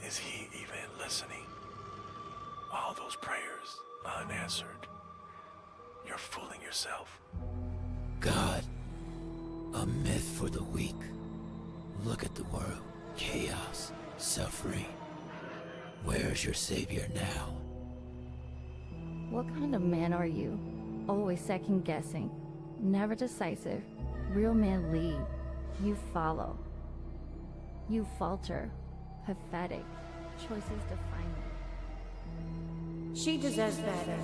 Is he even listening? All those prayers unanswered. You're fooling yourself. God, a myth for the weak. Look at the world. Chaos, suffering. Where's your savior now? What kind of man are you? Always second guessing, never decisive. Real men lead, you follow. You falter, pathetic. Choices define it. She deserves better.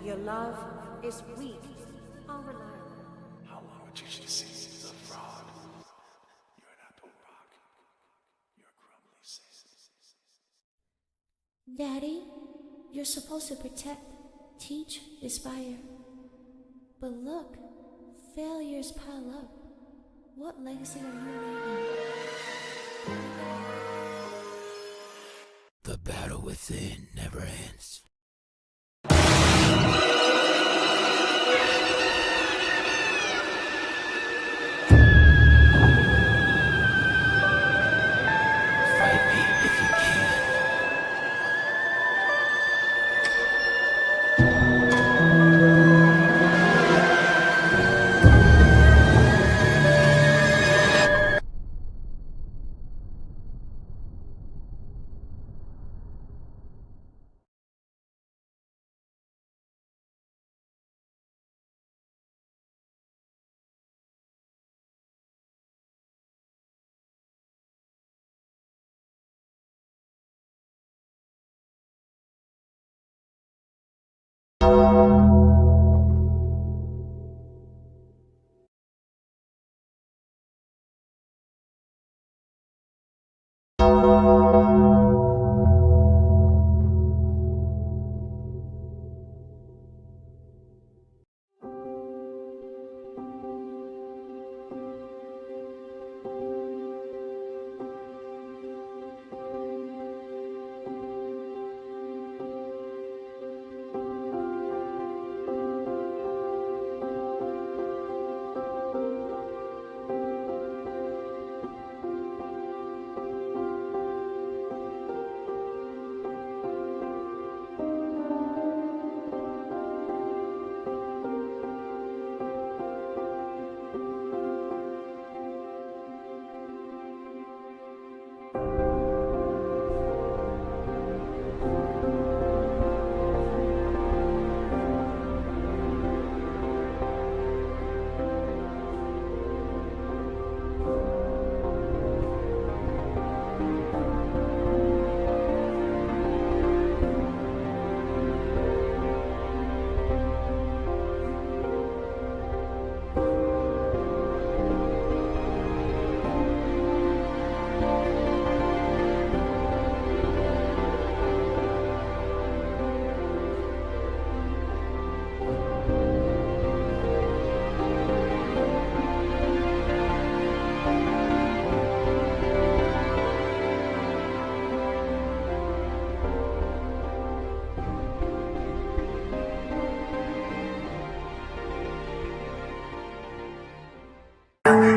Your love is weak, unreliable. How long would you see he's a fraud? You're not the rock. You're crumbly sand. Daddy, you're supposed to protect, teach, inspire. But look, failures pile up. What legacy are you leaving? The battle within never ends. Fight me if you can.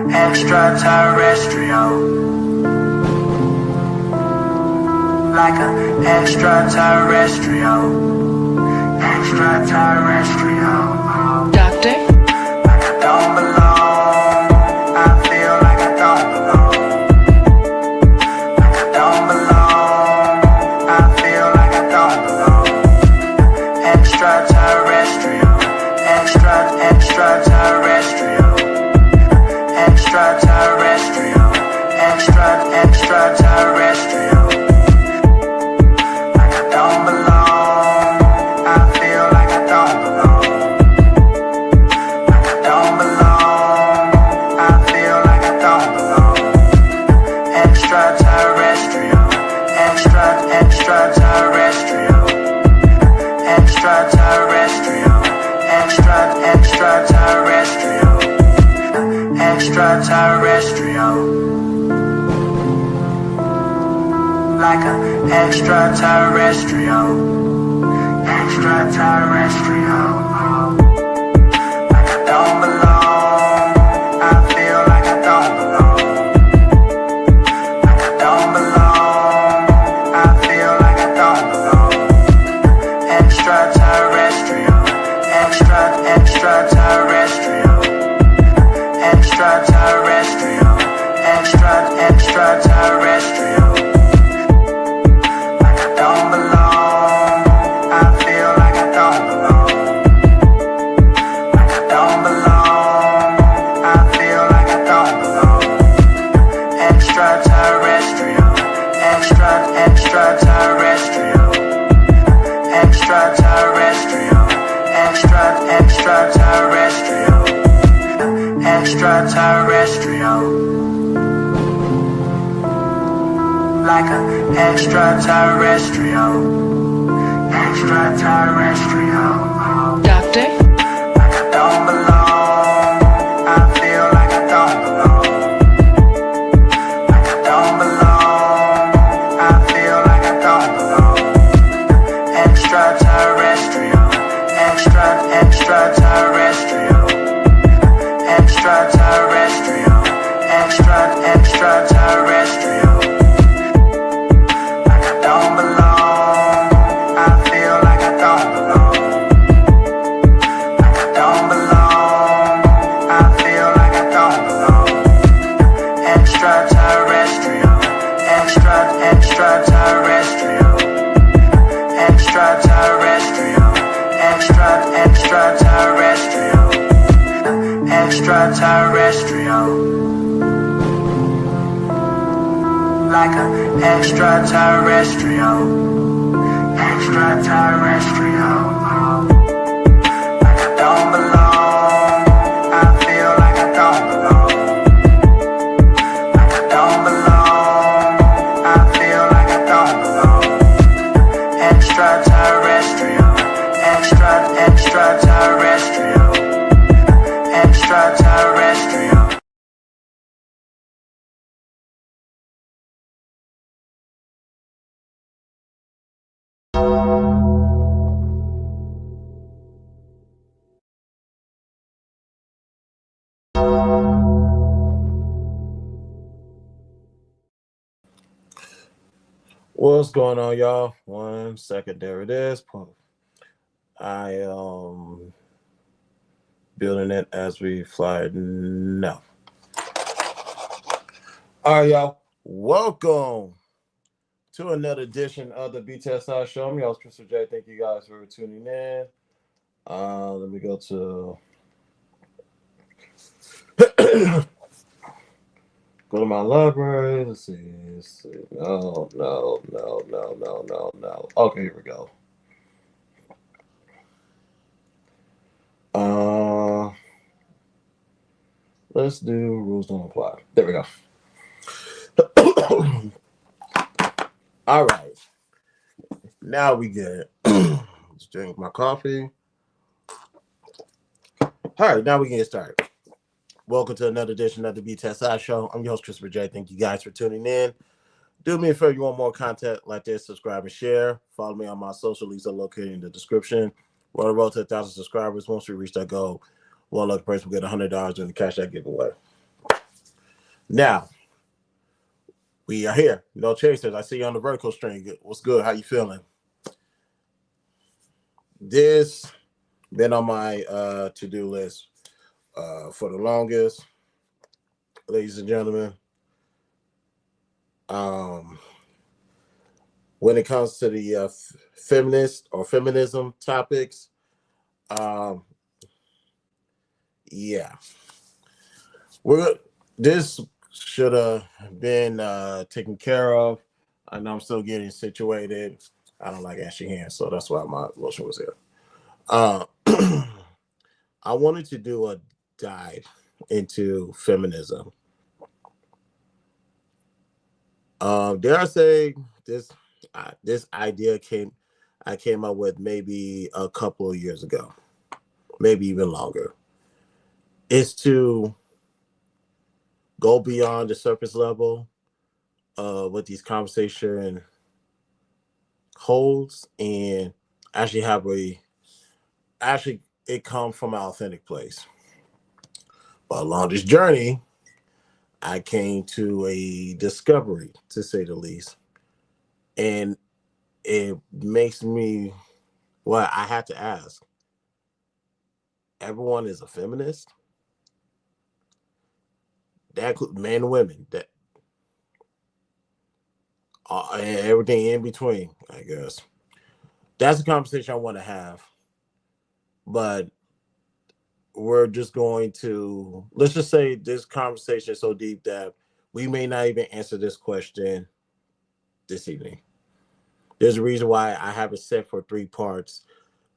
Extraterrestrial, like an extraterrestrial, extraterrestrial. Doctor? Like I don't belong, I feel like I don't belong. Like I don't belong, I feel like I don't belong. Extraterrestrial, extraterrestrial. Extraterrestrial, extraterrestrial. Like I don't belong, I feel like I don't belong. extraterrestrial, extraterrestrial. Like I don't belong, I feel like I don't belong. Like I don't belong, I feel like I don't belong. Extraterrestrial, extraterrestrial, extraterrestrial, extraterrestrial. Like I don't belong, I feel like I don't belong. Like I don't belong, I feel like I don't belong. Extraterrestrial, extraterrestrial, extraterrestrial, extraterrestrial, extraterrestrial. Like an extraterrestrial, extraterrestrial. Doctor? Like I don't belong, I feel like I don't belong. Like I don't belong, I feel like I don't belong. Extraterrestrial, extraterrestrial, extraterrestrial, extraterrestrial. Like I don't belong, I feel like I don't belong. Like I don't belong, I feel like I don't belong. Extraterrestrial, extraterrestrial, extraterrestrial, extraterrestrial, extraterrestrial. Like an extraterrestrial, extraterrestrial. Like I don't belong, I feel like I don't belong. Like I don't belong, I feel like I don't belong. Extraterrestrial, extraterrestrial, extraterrestrial. What's going on, y'all? 1 second, there it is. I building it as we fly now. All right, y'all. Welcome to another edition of the BTSI show. I'm your host, Christopher J. Thank you guys for tuning in. Let me go to go to my library. Let's see. No. Okay, here we go. Let's do rules don't apply. There we go. All right. Now we get it. Let's drink my coffee. All right, now we can get started. Welcome to another edition of the BTSI show. I'm your host, Christopher J. Thank you guys for tuning in. Do me a favor, you want more content like this, subscribe and share. Follow me on my social, links are located in the description. We're on the road to 1,000 subscribers. Once we reach that goal, one lucky person will get $100 in the cash that giveaway. Now, we are here. No chasers. I see you on the vertical string. What's good? How you feeling? This been on my to-do list for the longest, ladies and gentlemen. When it comes to the feminist or feminism topics, yeah, this should have been taken care of. I know I'm still getting situated. I don't like ashy hands, so that's why my lotion was here. I wanted to do a dive into feminism. Dare I say this idea I came up with maybe a couple of years ago, maybe even longer. Is to go beyond the surface level with these conversations holds and actually it comes from an authentic place. But along this journey, I came to a discovery, to say the least. And it makes me, well, I had to ask, everyone is a feminist? That men and women, that and everything in between, I guess. That's a conversation I want to have. But we're just going to, let's just say this conversation is so deep that we may not even answer this question this evening. There's a reason why I have it set for 3 parts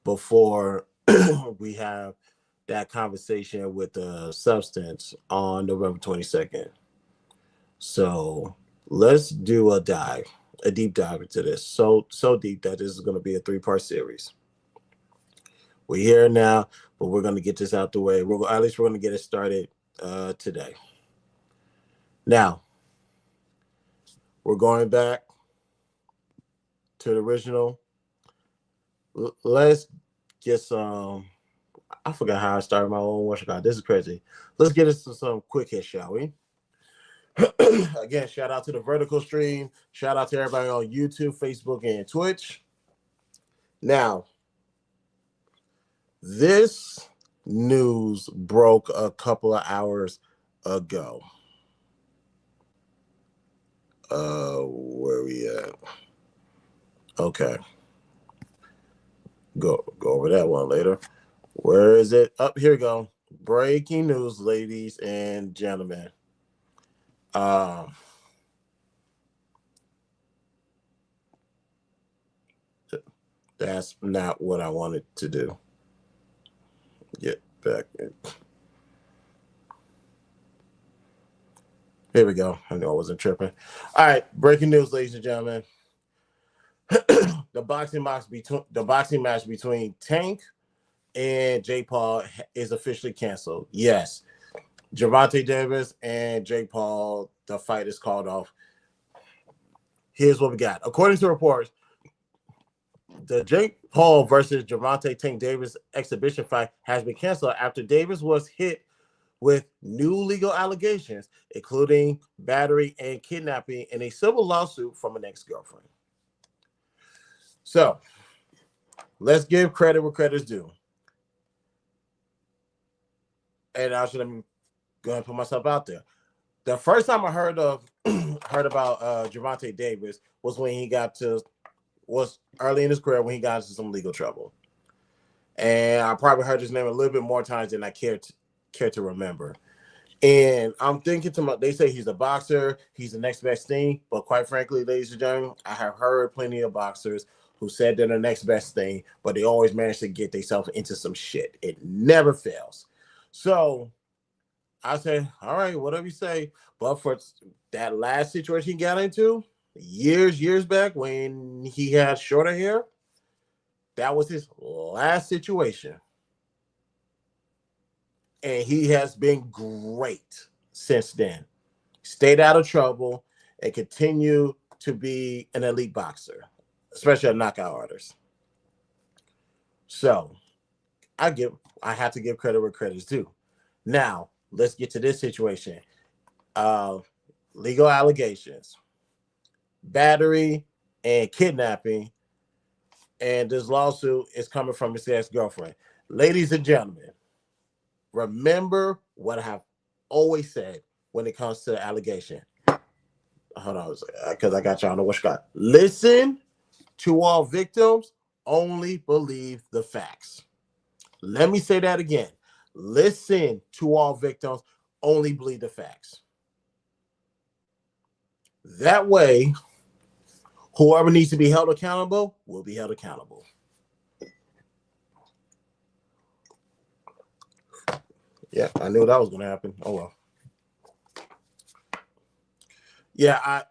before we have that conversation with the substance on November 22nd. So let's do a deep dive into this. So deep that this is going to be a 3-part series. We're here now, but we're going to get this out the way. At least we're going to get it started today. Now, we're going back to the original. Let's get some. I forgot how I started my own workshop. This is crazy. Let's get into some quick hits, shall we? Again, shout out to the vertical stream. Shout out to everybody on YouTube, Facebook, and Twitch. Now, this news broke a couple of hours ago. Where we at? Okay. Go over that one later. Where is it? Up here we go. Breaking news, ladies and gentlemen. That's not what I wanted to do. Get back. Here we go. I know I wasn't tripping. All right, breaking news, ladies and gentlemen. The boxing match between Tank and Jake Paul is officially canceled. Yes, Gervonta Davis and Jake Paul, the fight is called off. Here's what we got. According to reports, the Jake Paul versus Gervonta Tank Davis exhibition fight has been canceled after Davis was hit with new legal allegations, including battery and kidnapping in a civil lawsuit from an ex-girlfriend. So, let's give credit where credit's due. And I should go ahead and put myself out there. The first time I heard about Gervonta Davis was early in his career when he got into some legal trouble. And I probably heard his name a little bit more times than I care to remember. And I'm thinking they say he's a boxer, he's the next best thing. But quite frankly, ladies and gentlemen, I have heard plenty of boxers who said they're the next best thing, but they always manage to get themselves into some shit. It never fails. So I say, all right, whatever you say. But for that last situation he got into years back when he had shorter hair, that was his last situation. And he has been great since then. Stayed out of trouble and continue to be an elite boxer, especially a knockout artist. So I have to give credit where credit's due. Now, let's get to this situation. Legal allegations, battery, and kidnapping. And this lawsuit is coming from his ex-girlfriend. Ladies and gentlemen, remember what I have always said when it comes to the allegation. Hold on, because I got y'all on the watch. Listen to all victims, only believe the facts. Let me say that again. Listen to all victims, only believe the facts. That way, whoever needs to be held accountable will be held accountable. Yeah, I knew that was going to happen. Oh, well. Yeah,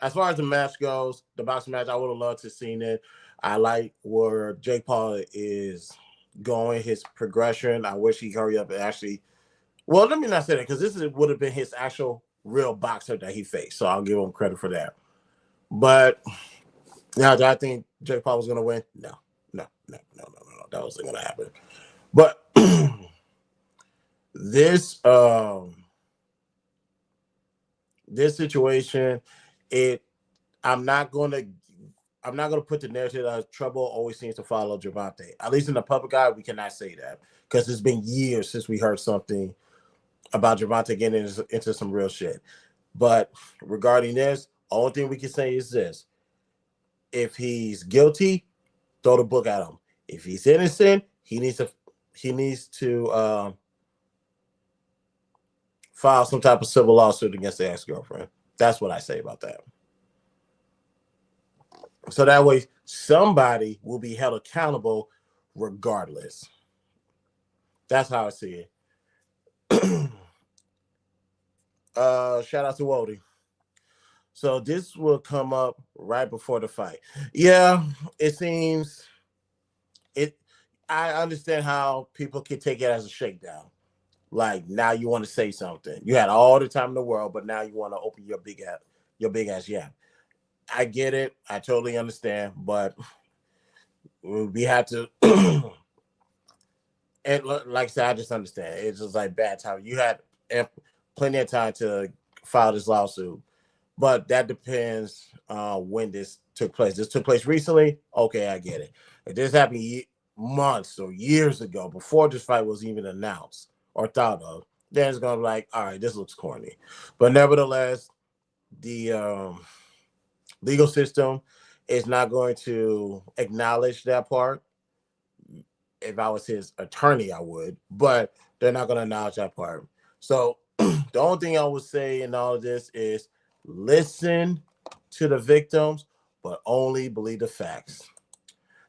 as far as the match goes, the boxing match, I would have loved to have seen it. I like where Jake Paul is going, his progression. I wish he hurry up and actually. Well, let me not say that because this would have been his actual real boxer that he faced. So I'll give him credit for that. But now I think Jake Paul was going to win? No. That wasn't going to happen. But this situation, I'm not going to put the narrative that trouble always seems to follow Gervonta. At least in the public eye, we cannot say that because it's been years since we heard something about Gervonta getting into some real shit. But regarding this, only thing we can say is this: if he's guilty, throw the book at him. If he's innocent, he needs to file some type of civil lawsuit against the ex-girlfriend. That's what I say about that. So that way, somebody will be held accountable regardless. That's how I see it. Shout out to Wody. So this will come up right before the fight. Yeah, it seems it. I understand how people can take it as a shakedown. Like now you want to say something. You had all the time in the world, but now you want to open your big ass yap. I get it. I totally understand, but we have to. And like I said, I just understand. It's just like bad time. You had plenty of time to file this lawsuit, but that depends when this took place. This took place recently. Okay, I get it. If this happened months or years ago, before this fight was even announced or thought of, then it's gonna be like, all right, this looks corny. But nevertheless, the legal system is not going to acknowledge that part. If I was his attorney, I would, but they're not going to acknowledge that part. So the only thing I would say in all of this is listen to the victims, but only believe the facts.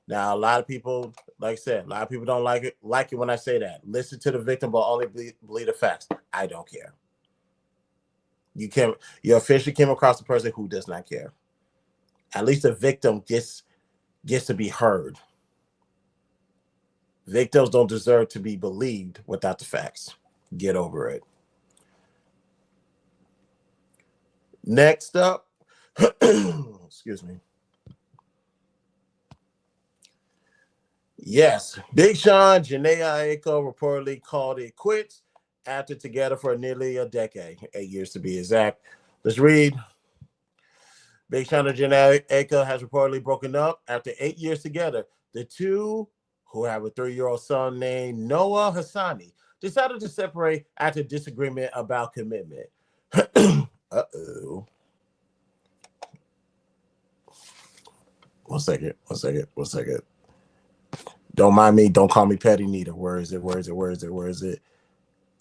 Now, a lot of people, like I said, a lot of people don't like it when I say that. Listen to the victim, but only believe the facts. I don't care. You officially came across a person who does not care. At least the victim gets to be heard. Victims don't deserve to be believed without the facts. Get over it. Next up, excuse me. Yes, Big Sean, Janae Aiko reportedly called it quits after together for nearly a decade, 8 years to be exact. Let's read. Big Sean and Janae Aiko has reportedly broken up after 8 years together. The two, who have a 3-year-old son named Noah Hassani, decided to separate after disagreement about commitment. Uh-oh. One second. Don't mind me. Don't call me petty neither. Where is it?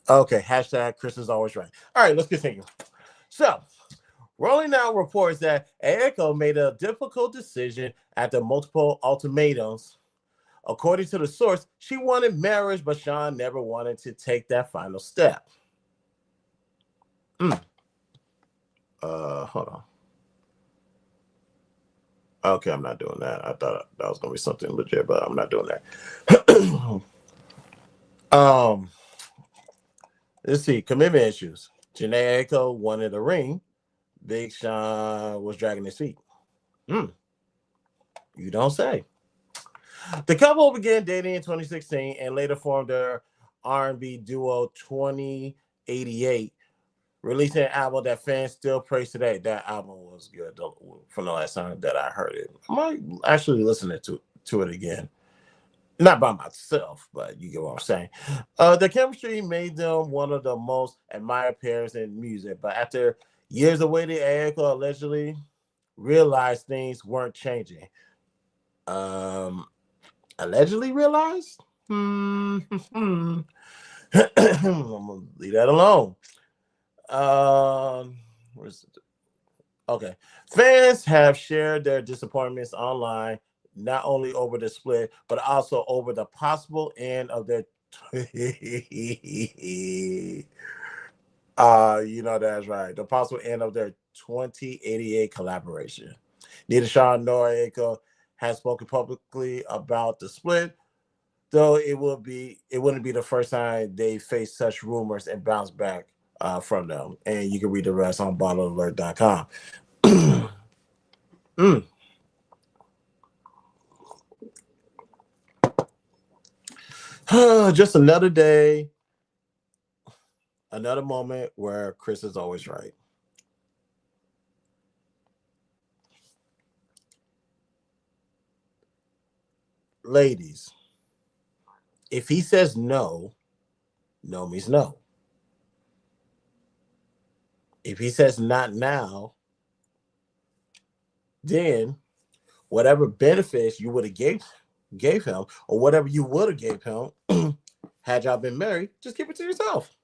Okay, hashtag Chris is always right. All right, let's continue. So, Rolling Now reports that Aiko made a difficult decision after multiple ultimatums. According to the source, she wanted marriage, but Sean never wanted to take that final step. Hold on. Okay, I'm not doing that. I thought that was gonna be something legit, but I'm not doing that. Let's see. Commitment issues. Janae Aiko wanted a ring. Big Sean was dragging his feet. You don't say. The couple began dating in 2016 and later formed their R&B duo 2088, releasing an album that fans still praise today. That album was good from the last time that I heard it. I might actually listen to it again. Not by myself, but you get what I'm saying. The chemistry made them one of the most admired pairs in music. But after years of waiting, Aiko allegedly realized things weren't changing. Allegedly realized? I'm gonna leave that alone. Okay. Fans have shared their disappointments online, not only over the split, but also over the possible end of their that's right. The possible end of their 2088 collaboration. Neither Sean nor Aiko has spoken publicly about the split, though it wouldn't be the first time they face such rumors and bounce back from them. And you can read the rest on bottlealert.com. Just another day, another moment where Chris is always right. Ladies, if he says no, no means no. If he says not now, then whatever benefits you would have gave him, or whatever you would have gave him, had y'all been married, just keep it to yourself.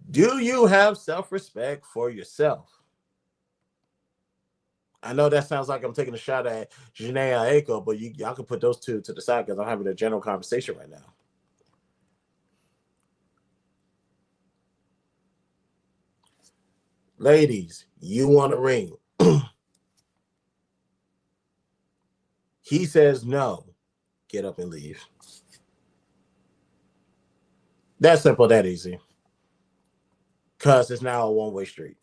Do you have self-respect for yourself? I know that sounds like I'm taking a shot at Janae Aiko, but y'all can put those two to the side because I'm having a general conversation right now. Ladies, you want a ring. He says no. Get up and leave. That simple, that easy. Because it's now a one-way street.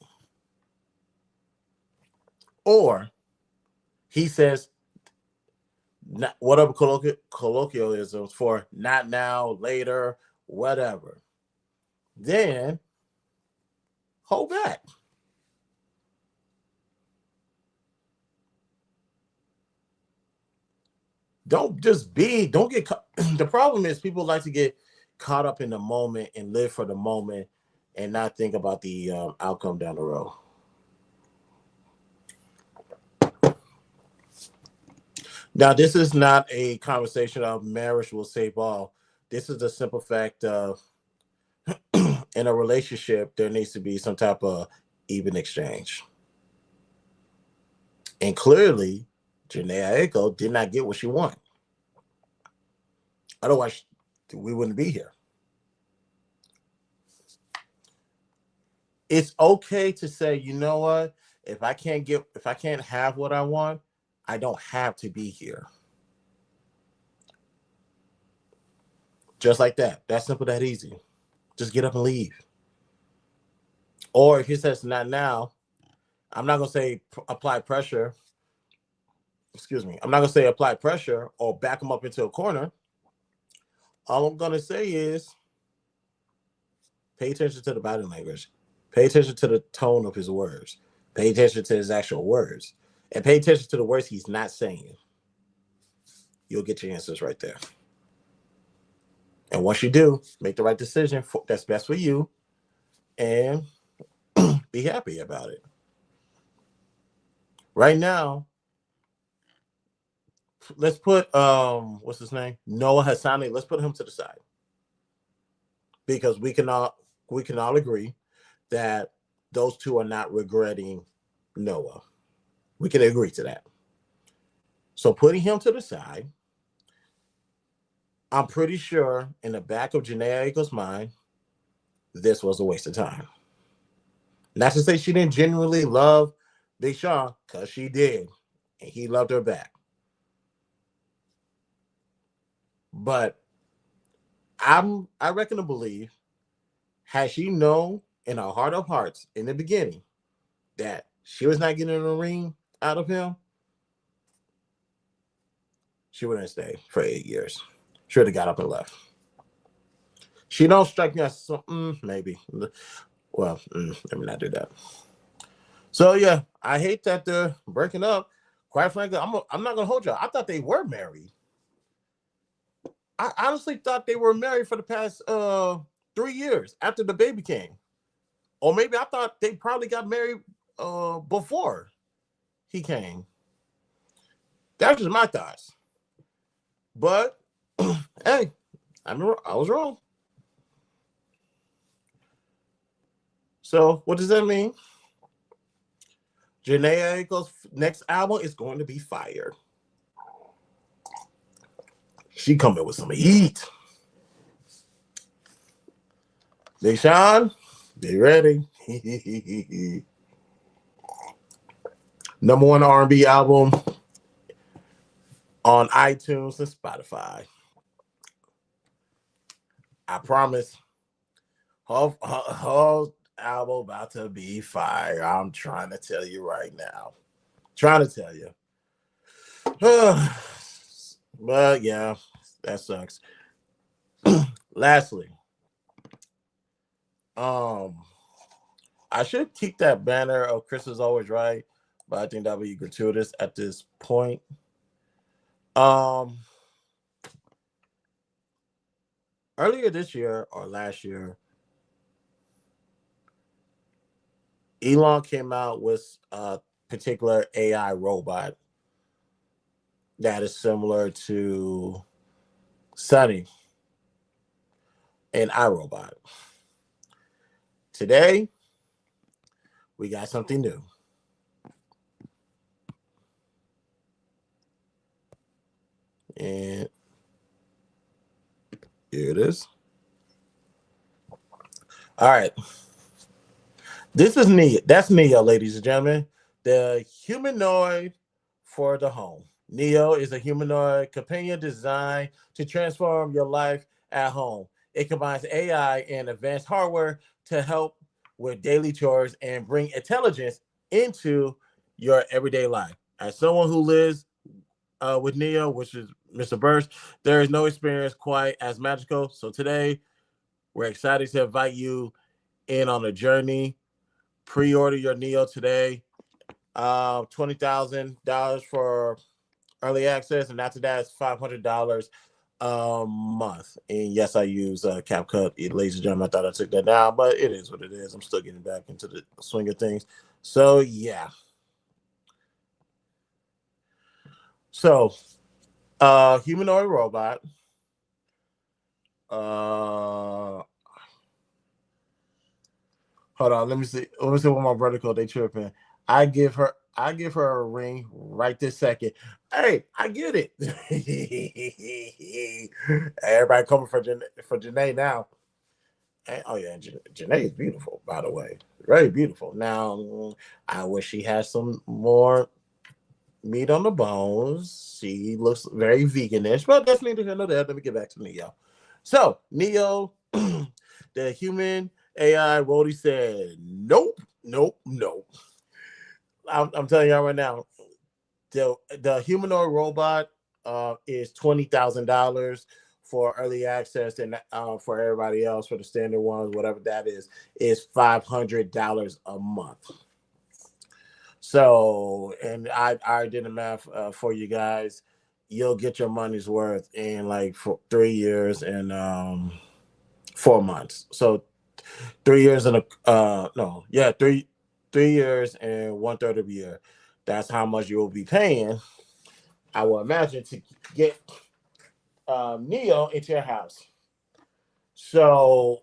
Or he says, whatever colloquialisms for not now, later, whatever. Then hold back. Don't get caught. The problem is people like to get caught up in the moment and live for the moment and not think about the outcome down the road. Now, this is not a conversation of marriage will save all. This is the simple fact of in a relationship, there needs to be some type of even exchange. And clearly, Janae Aiko did not get what she wanted. Otherwise, we wouldn't be here. It's okay to say, you know what? If I can't have what I want, I don't have to be here. Just like that. That's simple, that easy. Just get up and leave. Or if he says not now, I'm not going to say apply pressure. Excuse me. I'm not going to say apply pressure or back him up into a corner. All I'm going to say is pay attention to the body language. Pay attention to the tone of his words. Pay attention to his actual words. And pay attention to the words he's not saying. You'll get your answers right there. And once you do, make the right decision that's best for you and be happy about it. Right now, let's put what's his name? Noah Hassani. Let's put him to the side. Because we can all agree that those two are not regretting Noah. We can agree to that. So putting him to the side, I'm pretty sure in the back of Janae Aiko's mind, this was a waste of time. Not to say she didn't genuinely love Big Sean, because she did. And he loved her back. But I reckon to believe, had she known in her heart of hearts in the beginning that she was not getting a ring out of him, she wouldn't have stayed for 8 years. She would have got up and left. She don't strike me as maybe. Well, let me not do that. So yeah, I hate that they're breaking up. Quite frankly, I'm not gonna hold y'all. I thought they were married. I honestly thought they were married for the past 3 years after the baby came. Or maybe I thought they probably got married before he came. That's just my thoughts. But hey, I was wrong. So what does that mean? Janae Aiko's next album is going to be fire. She coming with some heat. Big Sean, be ready. Number 1 R&B album on iTunes and Spotify. I promise. Her album about to be fire. I'm trying to tell you right now. Trying to tell you. But yeah, that sucks. Lastly, I should keep that banner of Chris is always right, but I think that would be gratuitous at this point. Earlier this year or last year, Elon came out with a particular AI robot that is similar to Sunny, an iRobot. Today, we got something new. And here it is. All right. This is Neo. That's Neo, ladies and gentlemen. The humanoid for the home. Neo is a humanoid companion designed to transform your life at home. It combines AI and advanced hardware to help with daily chores and bring intelligence into your everyday life. As someone who lives with Neo, which is Mr. Burst, there is no experience quite as magical. So today, we're excited to invite you in on a journey. Pre-order your Neo today. $20,000 for early access, and after that, it's $500 a month. And yes, I use CapCut, ladies and gentlemen. I thought I took that down, but it is what it is. I'm still getting back into the swing of things. So yeah. So, humanoid robot. Hold on, let me see. Let me see what my brother called. They tripping. I give her a ring right this second. Hey, I get it. Everybody coming for Janae now. And, oh yeah, Janae is beautiful, by the way. Very beautiful. Now, I wish she had some more meat on the bones. She looks very veganish, but that's neither here nor there. Let me get back to Neo. So, Neo, the human AI Rhodey said, nope, nope, nope. I'm telling y'all right now, the humanoid robot is $20,000 for early access, and for everybody else, for the standard ones, whatever that is $500 a month. So, and I did the math for you guys. You'll get your money's worth in like 3 years and 4 months. So 3 years and three years and 1/3 of a year. That's how much you will be paying, I will imagine, to get Neo into your house. So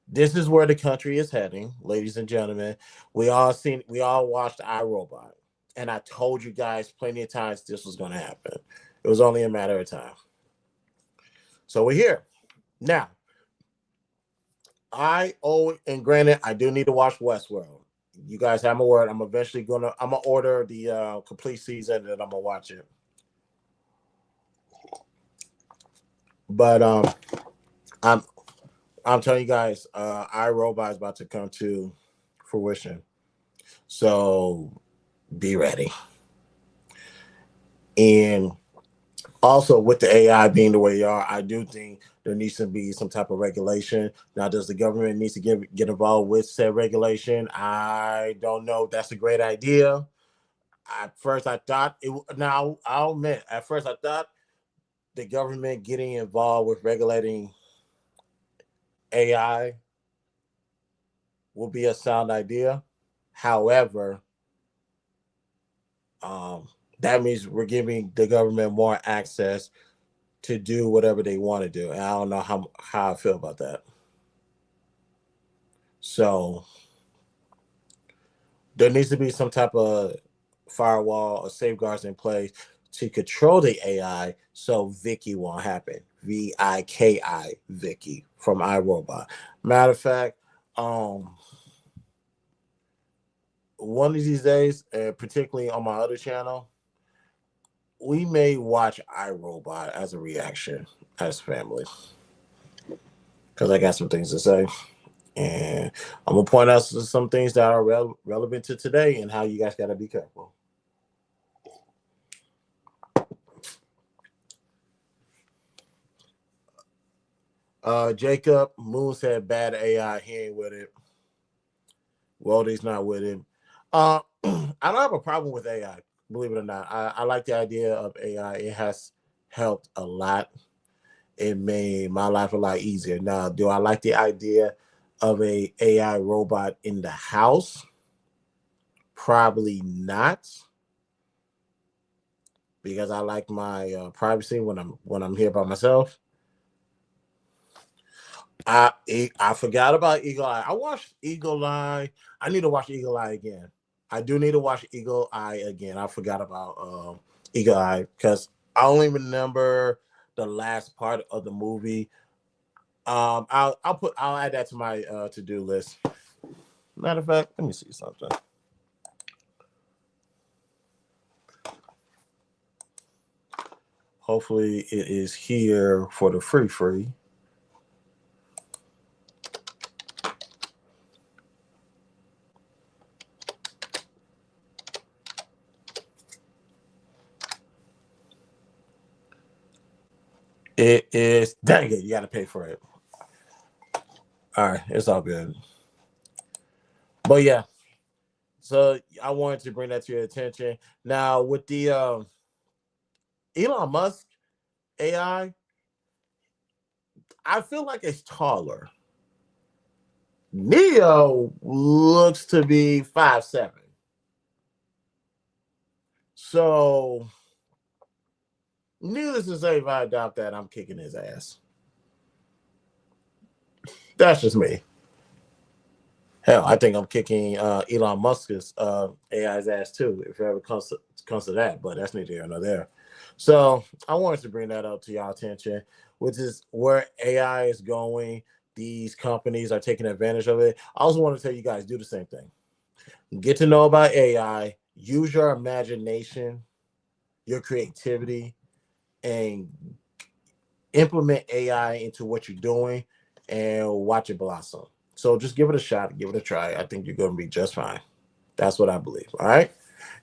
this is where the country is heading, ladies and gentlemen. We all watched iRobot, and I told you guys plenty of times this was going to happen. It was only a matter of time. So we're here now. And granted, I do need to watch Westworld. You guys have my word. I'm gonna order the complete season, and I'm gonna watch it. But I'm telling you guys, iRobot is about to come to fruition. So be ready. And also, with the AI being the way you are, I do think there needs to be some type of regulation. Now, does the government need to get involved with said regulation? I don't know. That's a great idea. At first, I thought it. Now, I'll admit, at first, I thought the government getting involved with regulating AI will be a sound idea. However, that means we're giving the government more access to do whatever they want to do. And I don't know how I feel about that. So there needs to be some type of firewall or safeguards in place to control the AI so Vicky won't happen. Viki, Vicky from iRobot. Matter of fact, one of these days, particularly on my other channel, we may watch iRobot as a reaction as family, because I got some things to say, and I'm gonna point out some things that are relevant to today and how you guys got to be careful. Jacob Moon said bad AI. He ain't with it. Waldy's not with him. I don't have a problem with AI. Believe it or not, I like the idea of AI. It has helped a lot. It made my life a lot easier. Now, do I like the idea of a AI robot in the house? Probably not, because I like my privacy when I'm here by myself. I forgot about Eagle Eye. I watched Eagle Eye. I need to watch Eagle Eye again. I do need to watch Eagle Eye again. I forgot about Eagle Eye because I only remember the last part of the movie. I'll add that to my to do list. Matter of fact, let me see something. Hopefully, it is here for the free. It is, dang it, you got to pay for it. All right, it's all good. But yeah, so I wanted to bring that to your attention. Now, with the Elon Musk AI, I feel like it's taller. Neo looks to be 5'7". So, needless to say, if I adopt that, I'm kicking his ass. That's just me. Hell, I think I'm kicking Elon Musk's AI's ass too, if it ever comes to that. But that's neither here nor there. So I wanted to bring that up to y'all attention, which is where AI is going. These companies are taking advantage of it. I also want to tell you guys, do the same thing. Get to know about AI. Use your imagination, your creativity, and implement AI into what you're doing and watch it blossom. So just give it a shot, give it a try. I think you're going to be just fine. That's what I believe. All right.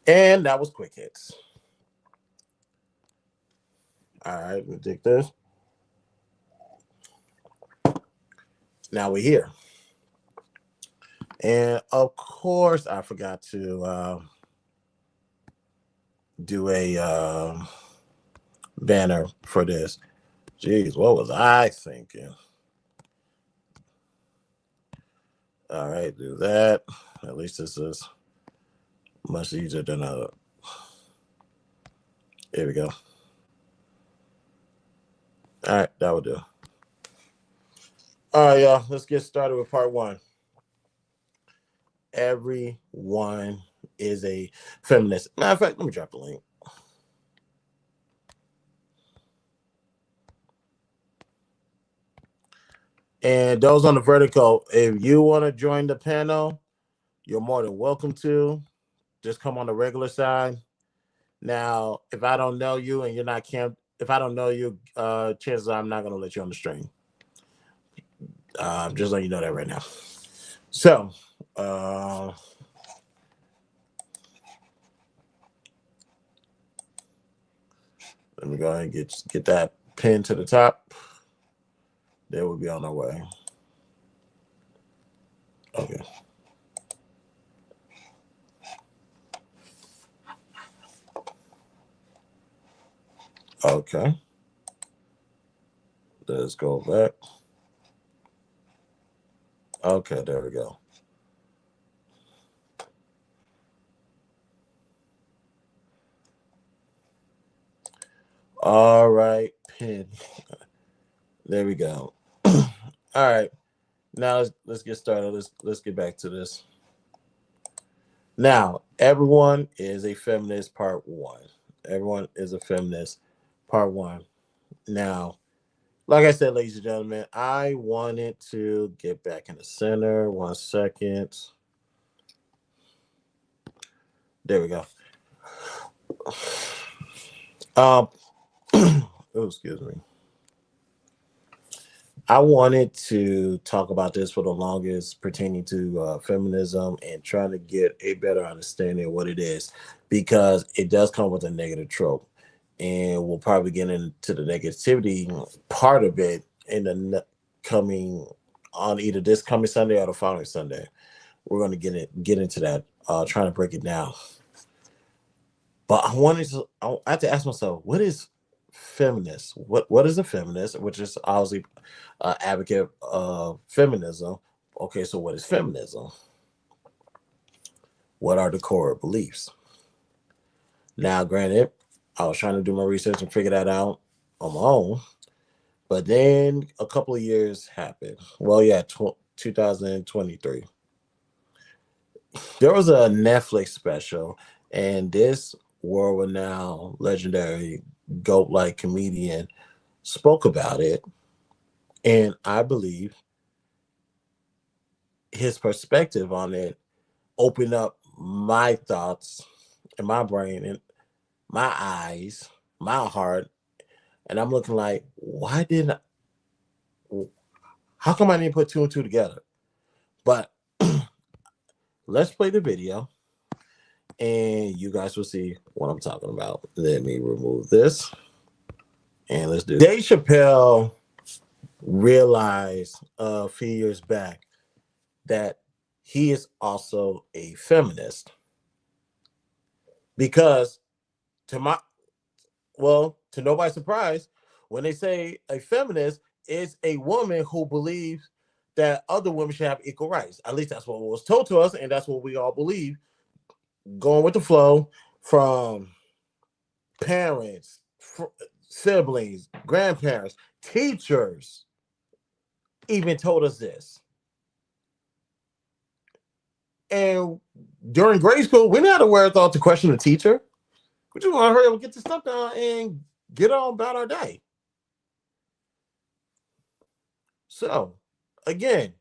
And that was quick hits. All right. Let me take this. Now we're here. And of course, I forgot to do a banner for this. Jeez, what was I thinking? All right, do that. At least this is much easier than here we go. All right, that will do. All right, y'all. Let's get started with part one. Everyone is a feminist. Matter of fact, let me drop the link. And those on the vertical, if you want to join the panel, you're more than welcome to. Just come on the regular side. Now, if I don't know you and you're not if I don't know you, chances are I'm not going to let you on the stream. Just letting you know that right now. So, let me go ahead and get that pin to the top. There we'll be on our way. Okay. Okay. Let's go back. Okay, there we go. All right, pin. There we go. All right. Now let's get started. Let's get back to this. Now, everyone is a feminist, part one. Everyone is a feminist, part one. Now, like I said, ladies and gentlemen, I wanted to get back in the center. 1 second. There we go. Oh, excuse me. I wanted to talk about this for the longest pertaining to feminism and trying to get a better understanding of what it is, because it does come with a negative trope. And we'll probably get into the negativity part of it coming on either this coming Sunday or the following Sunday. We're going to get into that, trying to break it down. But I have to ask myself, what is feminist? What is a feminist? Which is obviously advocate of feminism. Okay, so what is feminism? What are the core beliefs? Now, granted, I was trying to do my research and figure that out on my own, but then a couple of years happened. Well, yeah, 2023. There was a Netflix special, and this world-renowned, legendary, goat-like comedian spoke about it, and I believe his perspective on it opened up my thoughts and my brain and my eyes, my heart, and I'm looking like, how come I didn't put two and two together? But let's play the video and you guys will see what I'm talking about. Let me remove this and let's do it. Dave Chappelle realized a few years back that he is also a feminist because to nobody's surprise, when they say a feminist is a woman who believes that other women should have equal rights. At least that's what was told to us, and that's what we all believe. Going with the flow from parents, siblings, grandparents, teachers even told us this. And during grade school, we didn't have the wherewithal to question the teacher. We just want to hurry up and get this stuff done and get on about our day. So, again,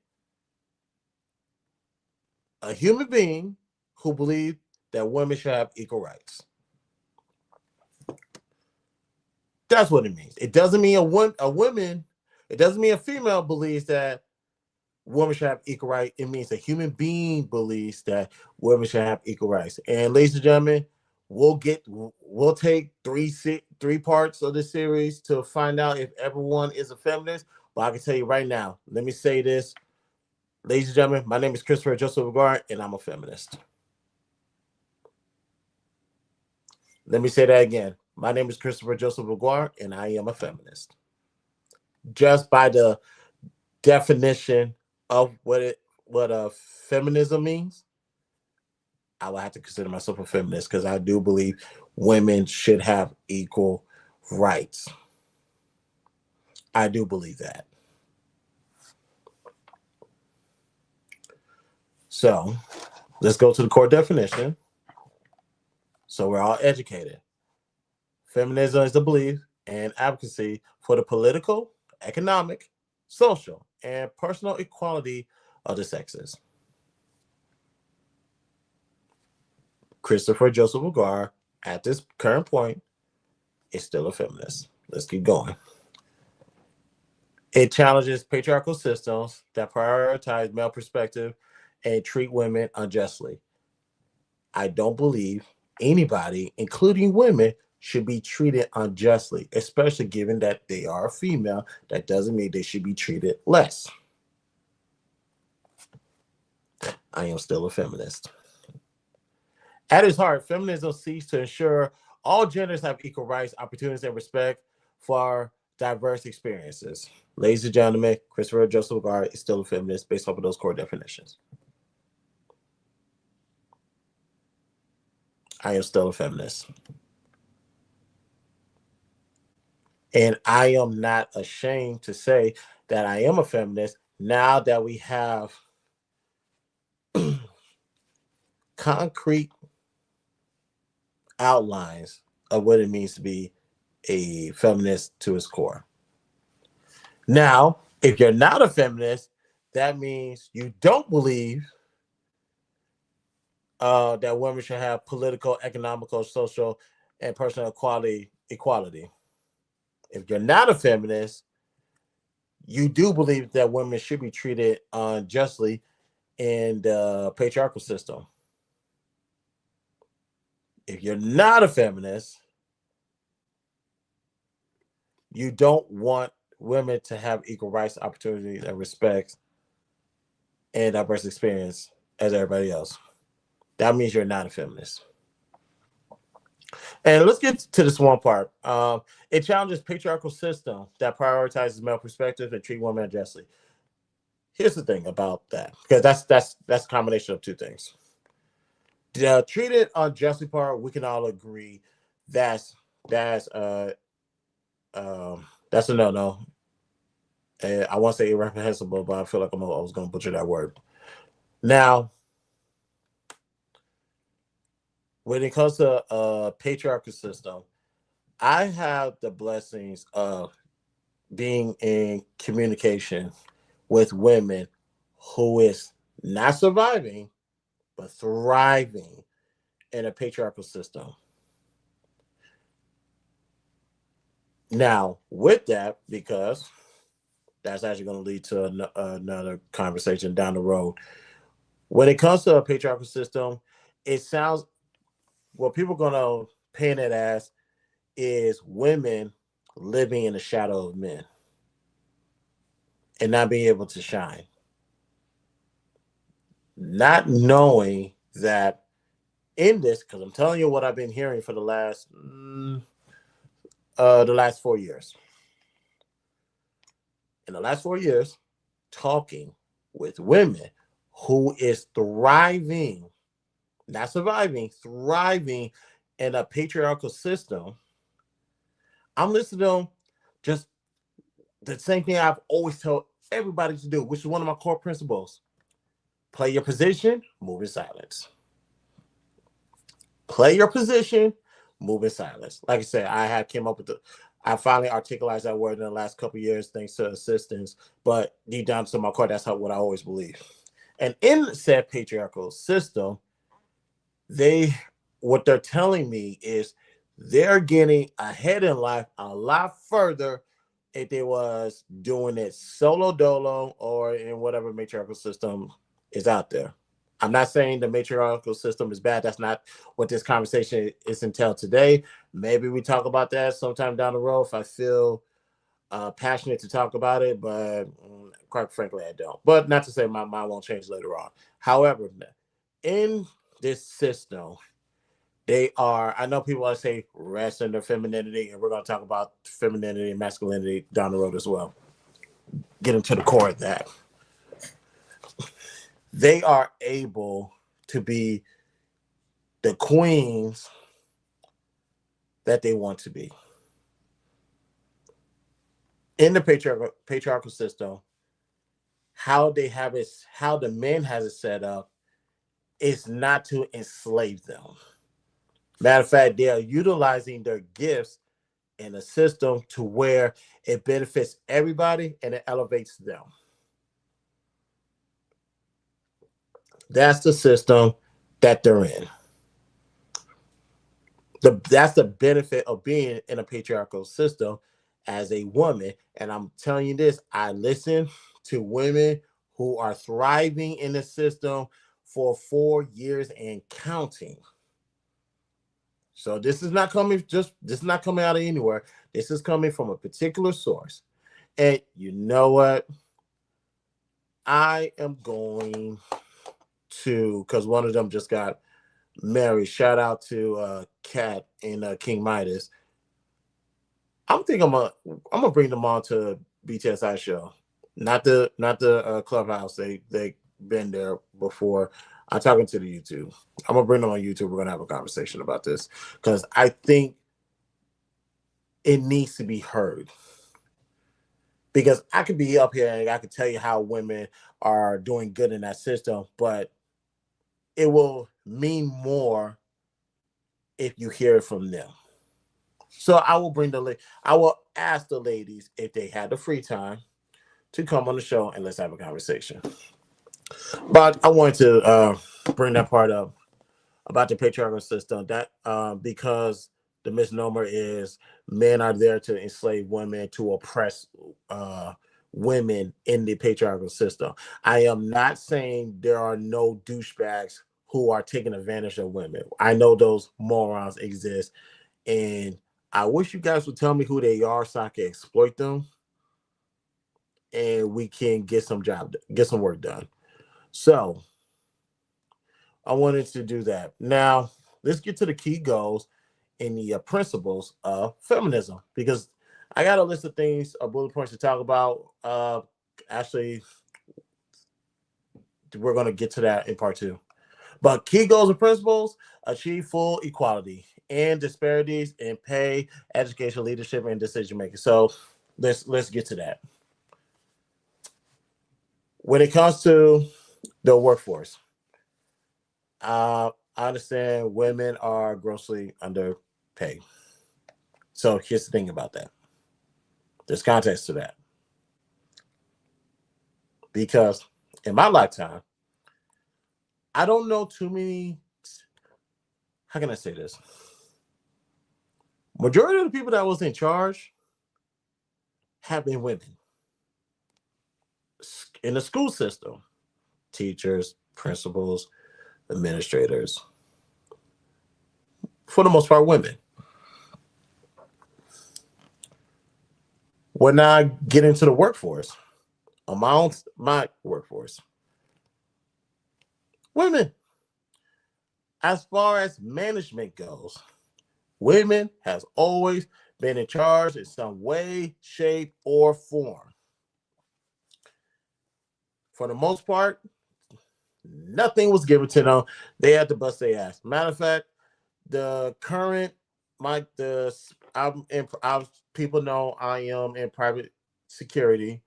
a human being who believes that women should have equal rights. That's what it means. It doesn't mean it doesn't mean a female believes that women should have equal rights. It means a human being believes that women should have equal rights. And ladies and gentlemen, we'll take three parts of the series to find out if everyone is a feminist. But I can tell you right now, let me say this. Ladies and gentlemen, my name is Christopher Joseph Vergara, and I'm a feminist. Let me say that again. My name is Christopher Joseph Vergara, and I am a feminist. Just by the definition of what feminism means, I would have to consider myself a feminist because I do believe women should have equal rights. I do believe that. So let's go to the core definition. So we're all educated. Feminism is the belief and advocacy for the political, economic, social, and personal equality of the sexes. Christopher Joseph Vergara, at this current point, is still a feminist. Let's keep going. It challenges patriarchal systems that prioritize male perspective and treat women unjustly. I don't believe anybody, including women, should be treated unjustly, especially given that they are a female. That doesn't mean they should be treated less. I am still a feminist. At its heart, feminism seeks to ensure all genders have equal rights, opportunities, and respect for diverse experiences. Ladies and gentlemen, Christopher Joseph Vergara is still a feminist based off of those core definitions. I am still a feminist. And I am not ashamed to say that I am a feminist now that we have concrete outlines of what it means to be a feminist to its core. Now, if you're not a feminist, that means you don't believe that women should have political, economical, social, and personal equality. If you're not a feminist, you do believe that women should be treated unjustly in the patriarchal system. If you're not a feminist, you don't want women to have equal rights, opportunities, and respect and diverse experience as everybody else. That means you're not a feminist. And let's get to this one part. It challenges patriarchal system that prioritizes male perspectives and treat women unjustly. Here's the thing about that, because that's a combination of two things. The treated unjustly part, we can all agree that's a no. I want to say irreprehensible, but I feel like I was going to butcher that word. Now, when it comes to a patriarchal system, I have the blessings of being in communication with women who is not surviving, but thriving in a patriarchal system. Now, with that, because that's actually going to lead to another conversation down the road. When it comes to a patriarchal system, it sounds, what people are going to paint it as is women living in the shadow of men and not being able to shine. Not knowing that in this, because I'm telling you what I've been hearing for the last 4 years. In the last 4 years, talking with women who is thriving, not surviving, thriving in a patriarchal system, I'm listening to them just the same thing I've always told everybody to do, which is one of my core principles. Play your position, move in silence. Play your position, move in silence. Like I said, I finally articulated that word in the last couple of years thanks to assistance, but deep down to my core, that's what I always believe. And in said patriarchal system, what they're telling me is they're getting ahead in life a lot further if they was doing it solo dolo or in whatever matriarchal system is out there. I'm not saying the matriarchal system is bad. That's not what this conversation is entailed today. Maybe we talk about that sometime down the road if I feel passionate to talk about it, but quite frankly, I don't. But not to say my mind won't change later on. However, in this system, I know people want to say rest in their femininity, and we're going to talk about femininity and masculinity down the road as well. Get into the core of that. They are able to be the queens that they want to be. In the patriarchal system, how the men has it set up is not to enslave them. Matter of fact, they are utilizing their gifts in a system to where it benefits everybody and it elevates them. That's the system that they're in. That's the benefit of being in a patriarchal system as a woman. And I'm telling you this, I listen to women who are thriving in the system for 4 years and counting. So this is not coming out of anywhere. This is coming from a particular source. And you know what? I am going to, because one of them just got married. Shout out to Kat and King Midas. I'm gonna bring them on to BTSI show. Not the Clubhouse. They been there before. I'm talking to the YouTube. I'm gonna bring them on YouTube. We're gonna have a conversation about this because I think it needs to be heard. Because I could be up here and I could tell you how women are doing good in that system, but it will mean more if you hear it from them. So I will ask the ladies if they had the free time to come on the show and let's have a conversation. But I wanted to bring that part up about the patriarchal system, that because the misnomer is men are there to enslave women, to oppress women in the patriarchal system. I am not saying there are no douchebags who are taking advantage of women. I know those morons exist, and I wish you guys would tell me who they are so I can exploit them. and we can get some work done. So I wanted to do that. Now let's get to the key goals and the principles of feminism, because I got a list of things, bullet points to talk about. Actually, we're going to get to that in part 2. But key goals and principles: achieve full equality and disparities in pay, education, leadership, and decision making. So let's get to that. When it comes to the workforce, I understand women are grossly underpaid. So here's the thing about that. There's context to that. Because in my lifetime, I don't know too many. How can I say this? Majority of the people that was in charge have been women in the school system: teachers, principals, administrators. For the most part, women. When I get into the workforce, on my workforce, women. As far as management goes, women has always been in charge in some way, shape, or form. For the most part, nothing was given to them. They had to bust their ass. Matter of fact, the current people know I am in private security.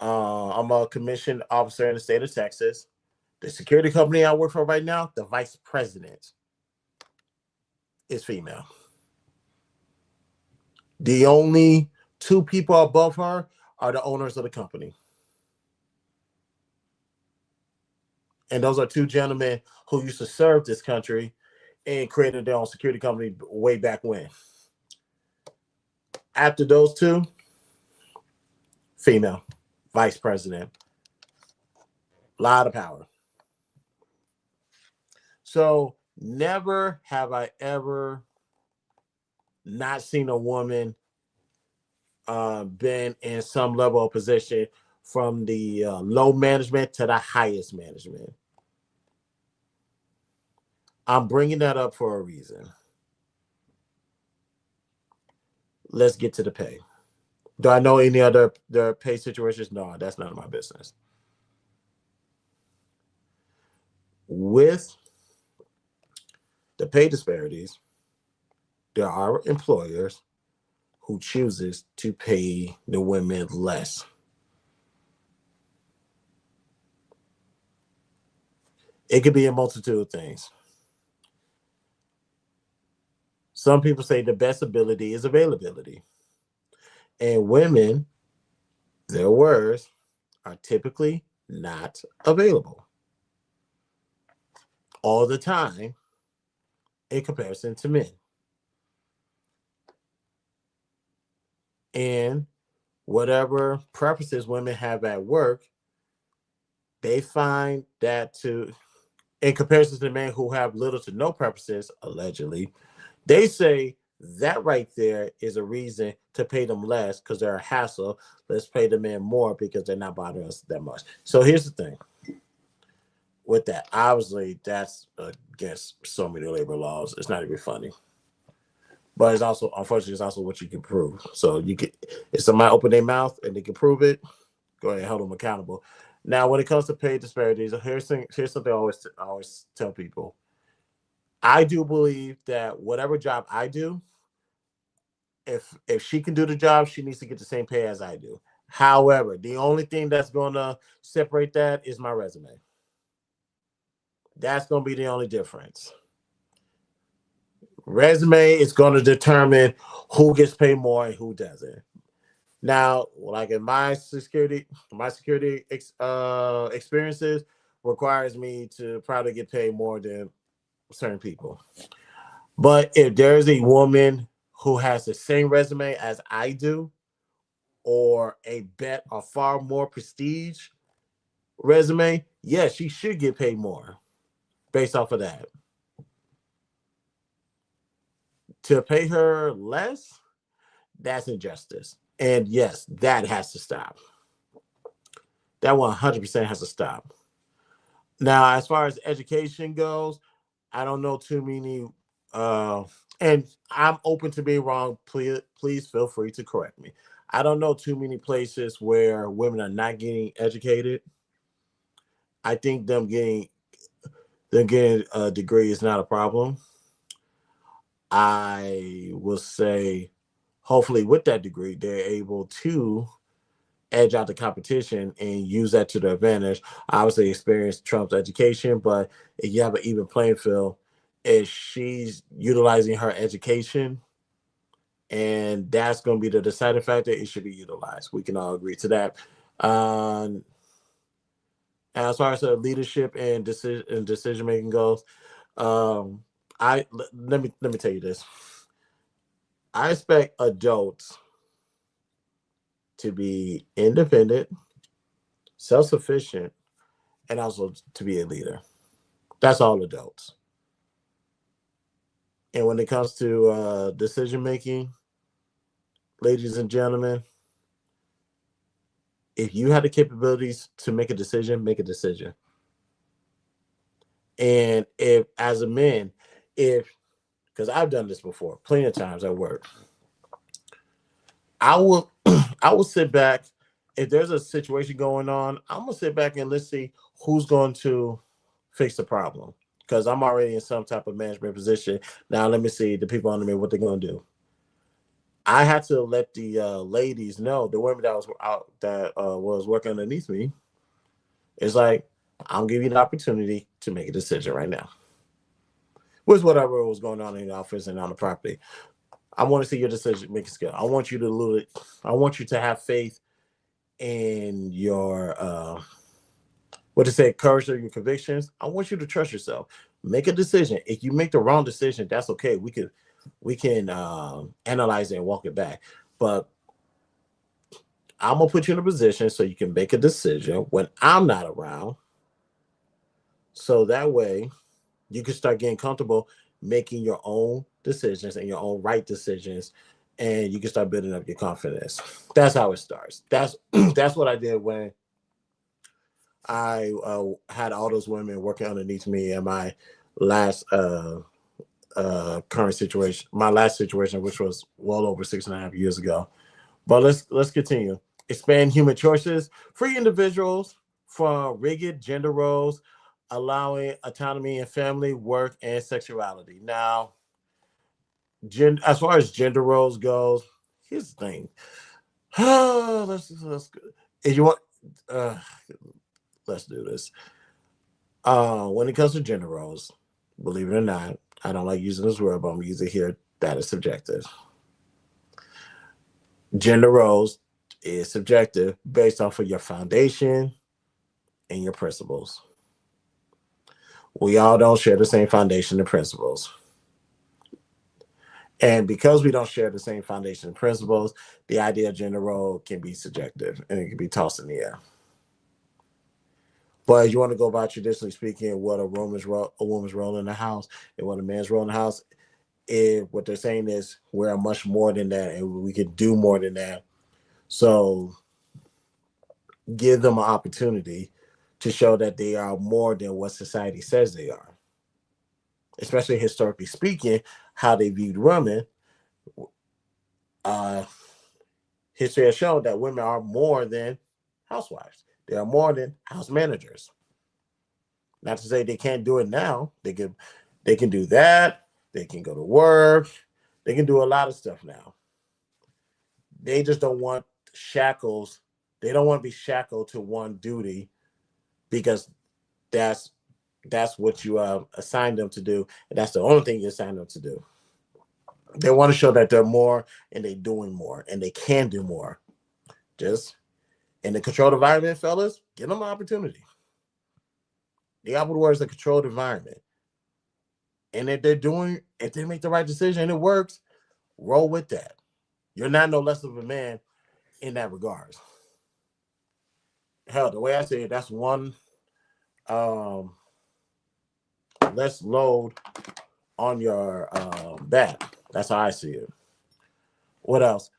I'm a commissioned officer in the state of Texas. The security company I work for right now, the vice president is female. The only 2 people above her are the owners of the company. And those are 2 gentlemen who used to serve this country and created their own security company way back when. After those 2, female, vice president. A lot of power. So never have I ever not seen a woman been in some level of position, from the low management to the highest management. I'm bringing that up for a reason. Let's get to the pay. Do I know any other pay situations? No, that's none of my business. With the pay disparities, there are employers who chooses to pay the women less. It could be a multitude of things. Some people say the best ability is availability. And women, their words, are typically not available all the time in comparison to men. And whatever preferences women have at work, they find that in comparison to men who have little to no preferences, allegedly, they say that right there is a reason to pay them less because they're a hassle. Let's pay the men more because they're not bothering us that much. So here's the thing with that. Obviously, that's against so many labor laws. It's not even funny. But it's also, unfortunately, it's also what you can prove. So if somebody open their mouth and they can prove it, go ahead and hold them accountable. Now, when it comes to pay disparities, here's something I always tell people. I do believe that whatever job I do, if she can do the job, she needs to get the same pay as I do. However, the only thing that's going to separate that is my resume. That's going to be the only difference. Resume is going to determine who gets paid more and who doesn't. Now, like in my security experiences requires me to probably get paid more than certain people. But if there's a woman who has the same resume as I do, or a far more prestige resume, yes, she should get paid more based off of that. To pay her less, that's injustice. And yes, that has to stop. That 100% has to stop. Now, as far as education goes, I don't know too many, and I'm open to being wrong. Please feel free to correct me. I don't know too many places where women are not getting educated. I think them getting a degree is not a problem. I will say, hopefully, with that degree, they're able to edge out the competition and use that to their advantage. I obviously experienced Trump's education, but if you have an even playing field, if she's utilizing her education, and that's going to be the deciding factor, it should be utilized. We can all agree to that. As far as leadership and decision making goes, let me tell you this. I expect adults to be independent, self-sufficient, and also to be a leader. That's all adults. And when it comes to decision making, ladies and gentlemen, if you have the capabilities to make a decision, make a decision. And if, as a man, because I've done this before, plenty of times at work, I will sit back. If there's a situation going on, I'm gonna sit back and let's see who's going to fix the problem. Because I'm already in some type of management position. Now let me see the people under me, what they're gonna do. I had to let the ladies know, the women that was working underneath me. It's like, I'm giving you the opportunity to make a decision right now. With whatever was going on in the office and on the property. I want to see your decision making skill. I want you to have faith in your courage of your convictions. I want you to trust yourself. Make a decision. If you make the wrong decision, that's okay. We can analyze it and walk it back. But I'm gonna put you in a position so you can make a decision when I'm not around. So that way you can start getting comfortable making your own decisions and your own right decisions, and you can start building up your confidence. That's how it starts. That's what I did when I had all those women working underneath me in my last current situation, my last situation, which was well over 6.5 years ago. But let's continue. Expand human choices, free individuals from rigid gender roles, allowing autonomy in family, work, and sexuality. Now, as far as gender roles goes, here's the thing. let's if you want, let's do this. When it comes to gender roles, believe it or not, I don't like using this word, but I'm using it here. That is subjective. Gender roles is subjective based off of your foundation and your principles. We all don't share the same foundation and principles. And because we don't share the same foundation and principles, the idea of gender role can be subjective and it can be tossed in the air. But if you want to go by traditionally speaking, what a woman's role in the house and what a man's role in the house, what they're saying is we're much more than that and we can do more than that. So give them an opportunity to show that they are more than what society says they are. Especially historically speaking, how they viewed women. History has shown that women are more than housewives. They are more than house managers. Not to say they can't do it now. They can do that. They can go to work. They can do a lot of stuff now. They just don't want shackles. They don't want to be shackled to one duty because that's what you assigned them to do, and that's the only thing you assigned them to do. They want to show that they're more and they're doing more and they can do more. Just in the controlled environment, fellas, give them an opportunity. The opposite word is a controlled environment. And if they make the right decision and it works, roll with that. You're not no less of a man in that regard. Hell, the way I say it, that's one less load on your back. That's how I see it. What else?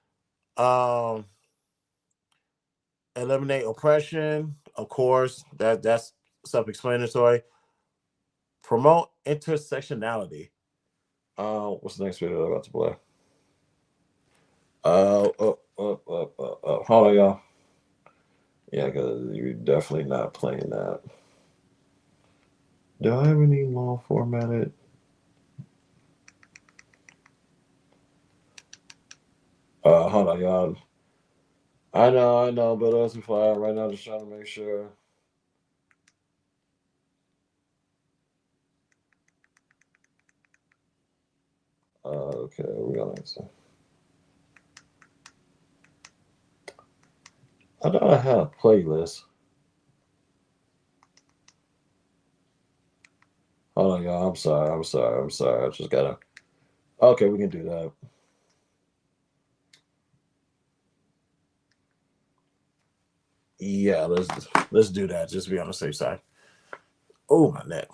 Eliminate oppression. of course, that's self-explanatory. Promote intersectionality. What's the next video I'm about to play? Hold on, y'all. Yeah, because you're definitely not playing that. Do I ever need long formatted? Hold on, y'all. I know, but that's fine right now. Just trying to make sure. Okay, we got next. I thought I had a playlist. Hold on, y'all. I'm sorry. I just gotta. Okay, we can do that. Yeah, let's do that. Just to be on the safe side. Oh, my neck.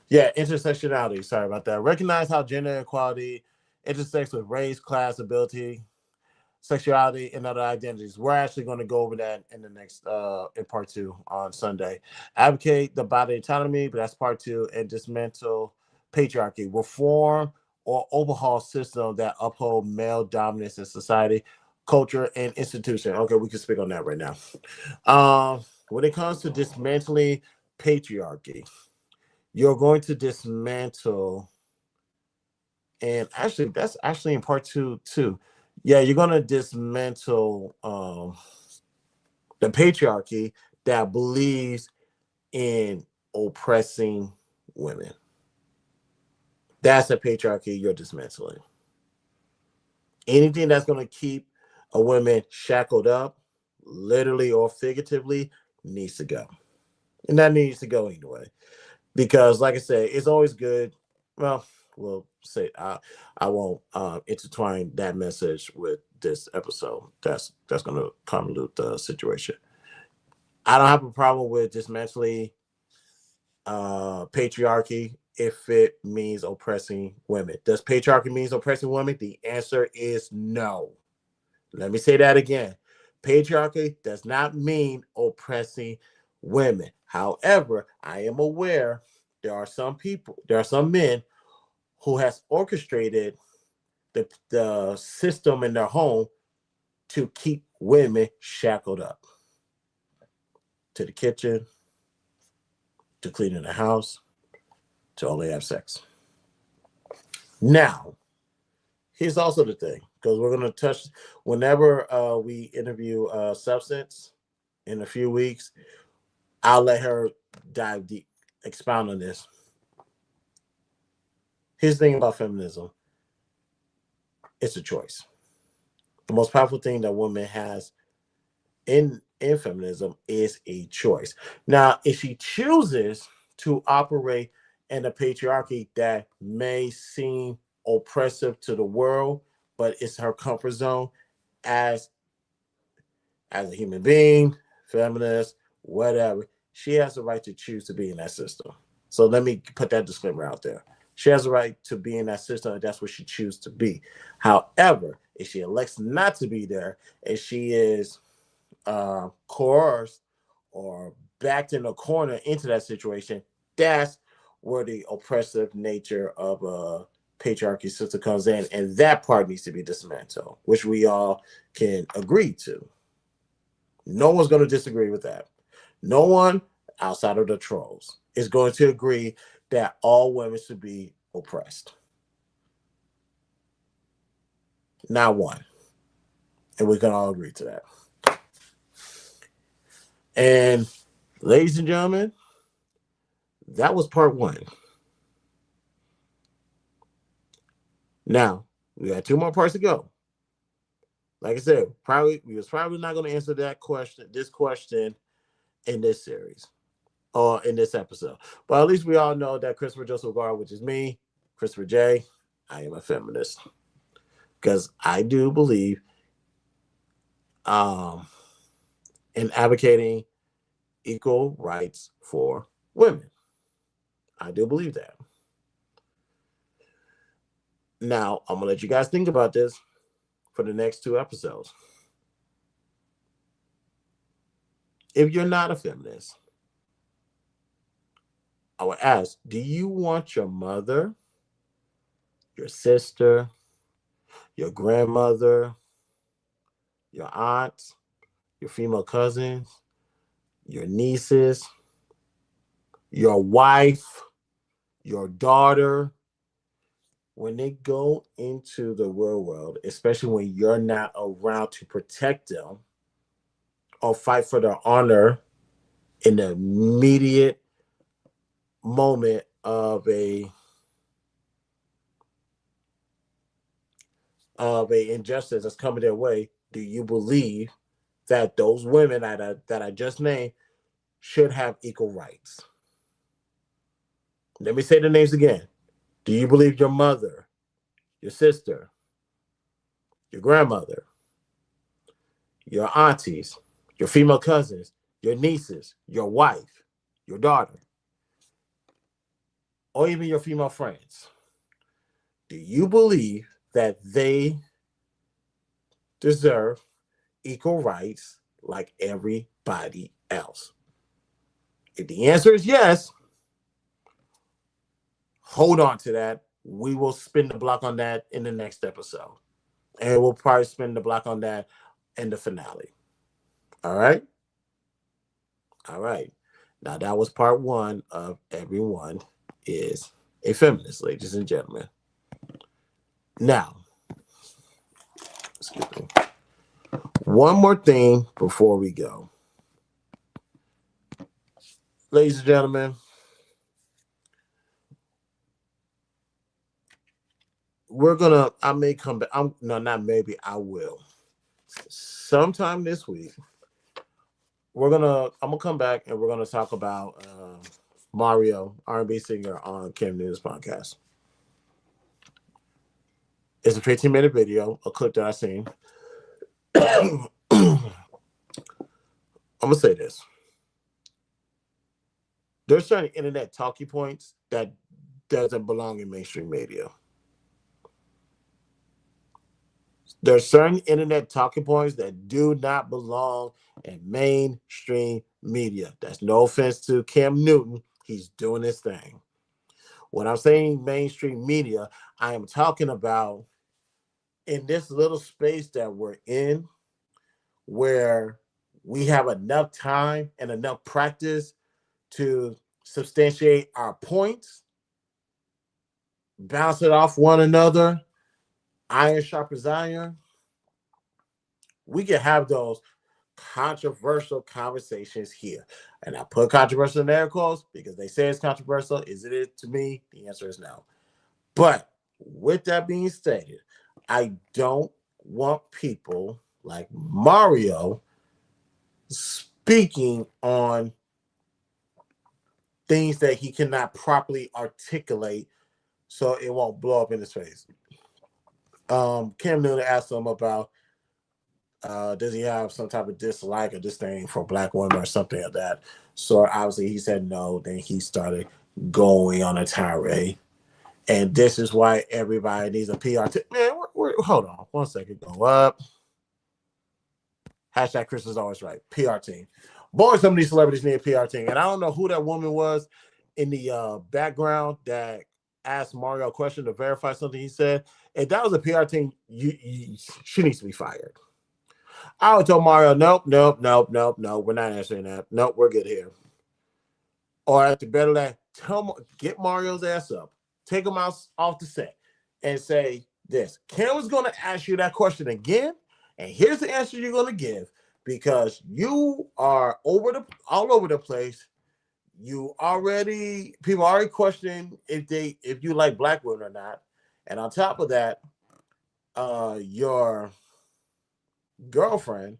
Yeah, intersectionality. Sorry about that. Recognize how gender equality intersects with race, class, ability, sexuality, and other identities. We're actually going to go over that in the next in part 2 on Sunday. Advocate the body autonomy, but that's part 2, and dismantle patriarchy. Reform or overhaul system that uphold male dominance in society, culture, and institution. Okay, we can speak on that right now. When it comes to dismantling patriarchy, you're going to dismantle, and actually that's actually in part 2 too. Yeah, you're going to dismantle the patriarchy that believes in oppressing women. That's a patriarchy you're dismantling. Anything that's going to keep a woman shackled up, literally or figuratively, needs to go. And that needs to go anyway. Because, like I said, it's always good. Well, we'll say I won't intertwine that message with this episode. That's going to convolute the situation. I don't have a problem with dismantling patriarchy if it means oppressing women. Does patriarchy mean oppressing women? The answer is no. Let me say that again. Patriarchy does not mean oppressing women. However, I am aware there are some men who has orchestrated the system in their home to keep women shackled up to the kitchen, to cleaning the house, to only have sex. Now, here's also the thing, because we're going to touch, whenever we interview Substance in a few weeks, I'll let her dive deep, expound on this. Here's the thing about feminism. It's a choice. The most powerful thing that women has in feminism is a choice. Now, if she chooses to operate in a patriarchy that may seem oppressive to the world, but it's her comfort zone as a human being, feminist, whatever, she has the right to choose to be in that system. So let me put that disclaimer out there. She has the right to be in that system, and that's what she chooses to be. However, if she elects not to be there, and she is coerced or backed in a corner into that situation, that's where the oppressive nature of a patriarchy system comes in, and that part needs to be dismantled, which we all can agree to. No one's going to disagree with that. No one outside of the trolls is going to agree that all women should be oppressed. Not one. And we can all agree to that. And ladies and gentlemen, that was part 1. Now, we got 2 more parts to go. Like I said, we was probably not going to answer this question in this series or in this episode. But at least we all know that Christopher Joseph Garr, which is me, Christopher J, I am a feminist. Because I do believe in advocating equal rights for women. I do believe that. Now, I'm going to let you guys think about this for the next 2 episodes. If you're not a feminist, I would ask, do you want your mother, your sister, your grandmother, your aunts, your female cousins, your nieces, your wife, your daughter, when they go into the real world, especially when you're not around to protect them or fight for their honor in the immediate moment of a injustice that's coming their way, do you believe that those women that I just named should have equal rights? Let me say the names again. Do you believe your mother, your sister, your grandmother, your aunties, your female cousins, your nieces, your wife, your daughter, or even your female friends, do you believe that they deserve equal rights like everybody else? If the answer is yes, hold on to that. We will spin the block on that in the next episode. And we'll probably spin the block on that in the finale. All right? All right. Now, that was part one of Everyone is a Feminist, ladies and gentlemen. Now, excuse me. One more thing before we go. Ladies and gentlemen, I may come back. No, not maybe, I will. Sometime this week, I'm gonna come back and we're gonna talk about Mario, R&B singer, on Cam Newton's podcast. It's a 15-minute video, a clip that I seen. I'm gonna say this. There's certain internet talking points that doesn't belong in mainstream media. There's certain internet talking points that do not belong in mainstream media. That's no offense to Cam Newton. He's doing his thing. When I'm saying mainstream media, I am talking about in this little space that we're in, where we have enough time and enough practice to substantiate our points, bounce it off one another, iron sharpens iron. We can have those controversial conversations here. And I put controversial in air quotes because they say it's controversial. Is it to me? The answer is no. But with that being stated, I don't want people like Mario speaking on things that he cannot properly articulate so it won't blow up in his face. Cam Newton asked him about does he have some type of dislike or disdain for black women or something like that. So obviously he said no. Then he started going on a tirade. And this is why everybody needs a PR team. Man, hold on 1 second. Go up. Hashtag Chris is always right. PR team. Boy, some of these celebrities need a PR team. And I don't know who that woman was in the background that asked Mario a question to verify something he said. If that was a PR team, she needs to be fired. I would tell Mario, nope. We're not answering that. Nope, we're good here. Or at the better that, get Mario's ass up, take him off the set, and say this. Cam was going to ask you that question again, and here's the answer you're going to give because you are all over the place. People already questioning if you like black women or not, and on top of that, your girlfriend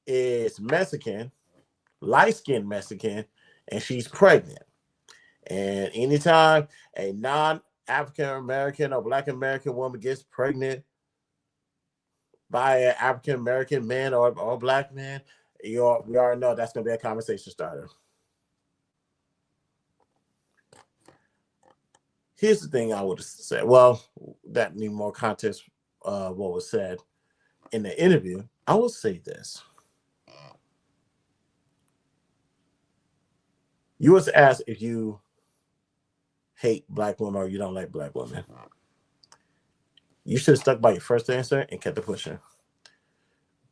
is Mexican, light-skinned Mexican, and she's pregnant. And anytime a non-African American or Black American woman gets pregnant by an African American man or Black man, we already know that's going to be a conversation starter. Here's the thing I would have said. Well, that need more context. What was said in the interview. I will say this. You was asked if you hate black women or you don't like black women. You should have stuck by your first answer and kept it pushing.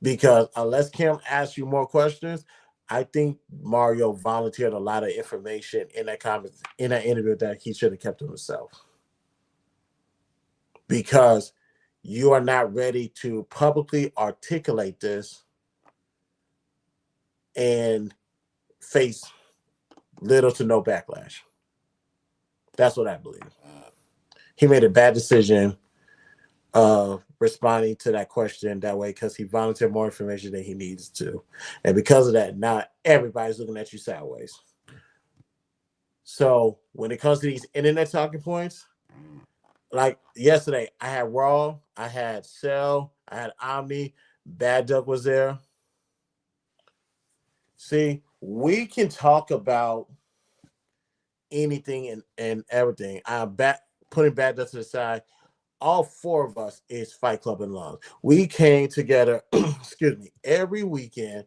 Because unless Kim asks you more questions, I think Mario volunteered a lot of information in that interview that he should have kept to himself. Because you are not ready to publicly articulate this and face little to no backlash. That's what I believe. He made a bad decision of responding to that question that way because he volunteered more information than he needs to. And because of that, not everybody's looking at you sideways. So when it comes to these internet talking points, like yesterday, I had Raw, I had Cell, I had Omni, Bad Duck was there. See, we can talk about anything and everything. I'm putting Bad Duck to the side. All four of us is Fight Club and Love. We came together, excuse me, every weekend,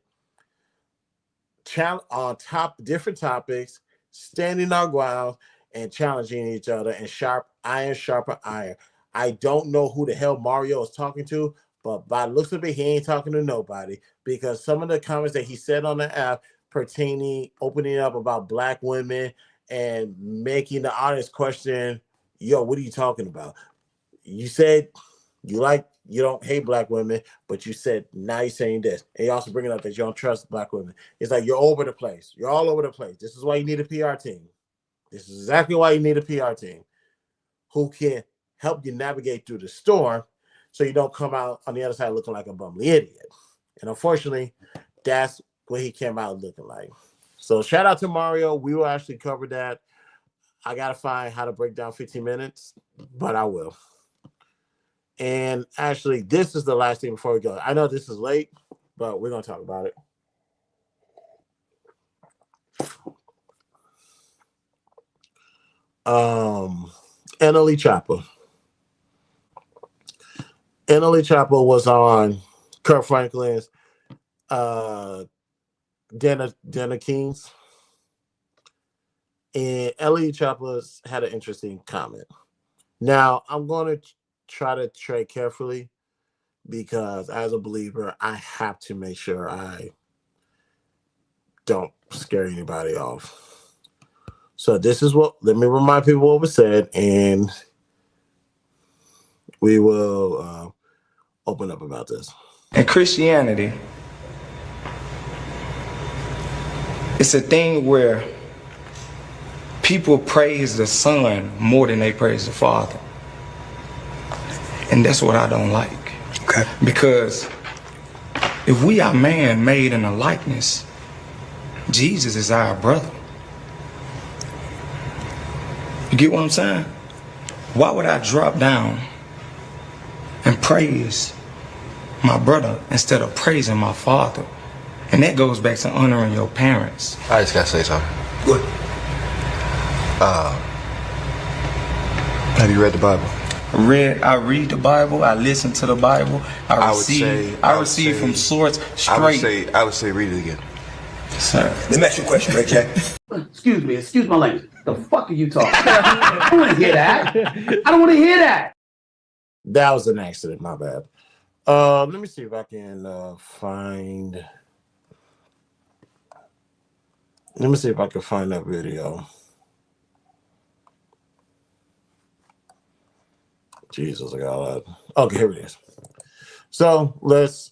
on different topics, standing our ground and challenging each other, and sharper iron. I don't know who the hell Mario is talking to, but by the looks of it, he ain't talking to nobody, because some of the comments that he said on the app opening up about black women and making the audience question, yo, what are you talking about? You said you don't hate black women, but you said now you're saying this. And you're also bringing up that you don't trust black women. It's like you're over the place. You're all over the place. This is why you need a PR team. This is exactly why you need a PR team who can help you navigate through the storm so you don't come out on the other side looking like a bumbly idiot. And unfortunately, that's what he came out looking like. So shout out to Mario. We will actually cover that. I got to find how to break down 15 minutes, but I will. And actually, this is the last thing before we go. I know this is late, but we're going to talk about it. NLE Chopper. NLE Chopper was on Kurt Franklin's Dana King's. And NLE Chopper had an interesting comment. Now, I'm going to try to tread carefully because as a believer, I have to make sure I don't scare anybody off. So let me remind people what was said, and we will open up about this. In Christianity, it's a thing where people praise the Son more than they praise the Father. And that's what I don't like. Okay. Because if we are man made in a likeness, Jesus is our brother. You get what I'm saying? Why would I drop down and praise my brother instead of praising my father? And that goes back to honoring your parents. I just gotta say something. What? Have you read the Bible? I read the Bible. I listen to the Bible. I receive from source straight. I would say read it again. Sir. Let me ask you a question, Ray J. Excuse my language. The fuck are you talking? I don't want to hear that. I don't want to hear that. That was an accident. My bad. Let me see if I can find. Let me see if I can find that video. Jesus, I got a lot. Okay, here it is. So let's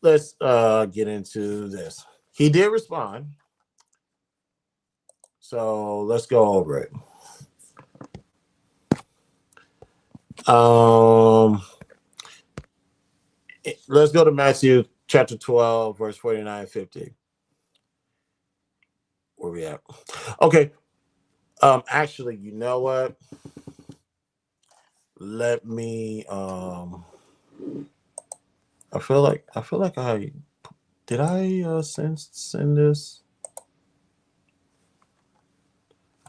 get into this. He did respond. So let's go over it. Let's go to Matthew chapter 12, verse 49 and 50. Where we at? Okay. Actually, you know what? Let me I feel like I did I send this?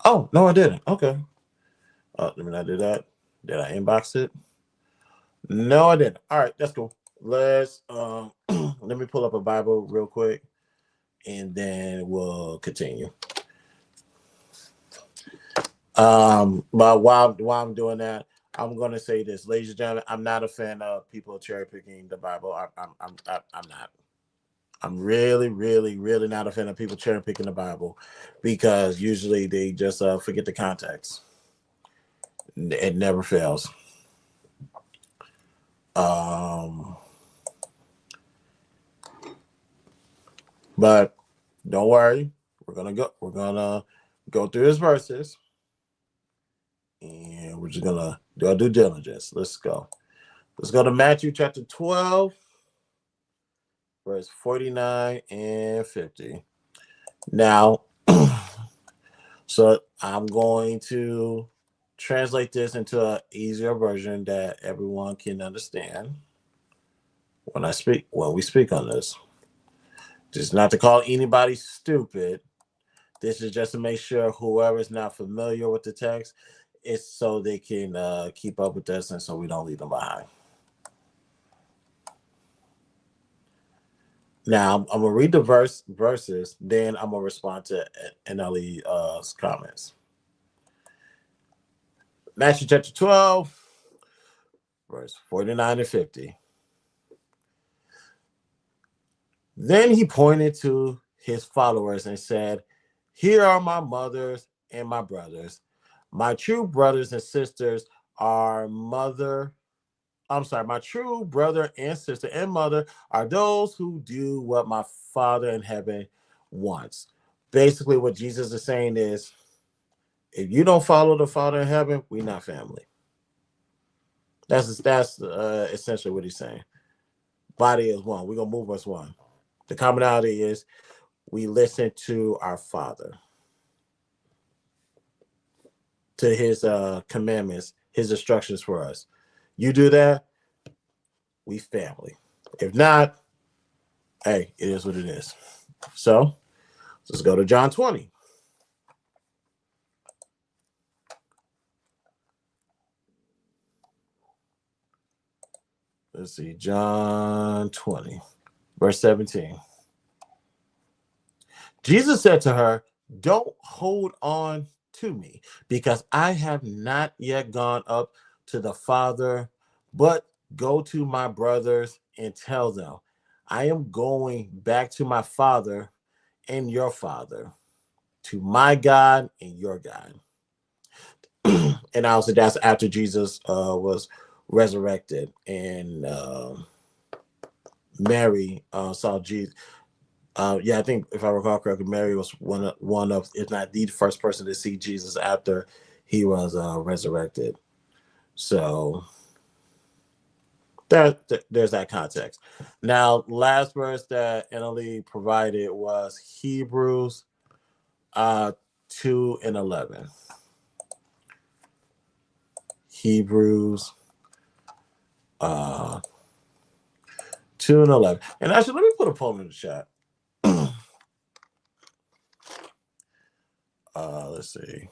Oh, no, I didn't. Okay. Let me not do that. Did I inbox it? No, I didn't. All right, that's cool. Let's let me pull up a Bible real quick and then we'll continue. But while I'm doing that, I'm going to say this, ladies and gentlemen. I'm not a fan of people cherry picking the Bible. I'm not. I'm really, really, really not a fan of people cherry picking the Bible, because usually they just forget the context. It never fails. But don't worry, we're gonna go through his verses, and we're just gonna do our due diligence. Let's go to Matthew chapter 12, verse 49 and 50. Now, so I'm going to translate this into an easier version that everyone can understand when we speak on this. Just not to call anybody stupid. This is just to make sure whoever is not familiar with the text, it's so they can keep up with us, and so we don't leave them behind. Now, I'm going to read the verses, then I'm going to respond to NLE's comments. Matthew chapter 12, verse 49 and 50. Then he pointed to his followers and said, "Here are my mothers and my brothers. My true brothers and sisters are my true brother and sister and mother are those who do what my Father in heaven wants." Basically, what Jesus is saying is, if you don't follow the Father in heaven, we're not family. That's essentially what he's saying. Body is one. We're going to move as one. The commonality is we listen to our Father, to his commandments, his instructions for us. You do that, we family. If not, hey, it is what it is. So let's go to John 20. Let's see, John 20, verse 17. Jesus said to her, "Don't hold on to me, because I have not yet gone up to the Father, but go to my brothers and tell them, I am going back to my Father and your Father, to my God and your God." And also that's after Jesus was resurrected, and Mary saw Jesus. I think if I recall correctly, Mary was one of, if not the first person to see Jesus after he was resurrected. So there's that context. Now, last verse that NLE provided was Hebrews 2 and 11. Hebrews 2 and 11. And actually, let me put a poll in the chat. Let's see.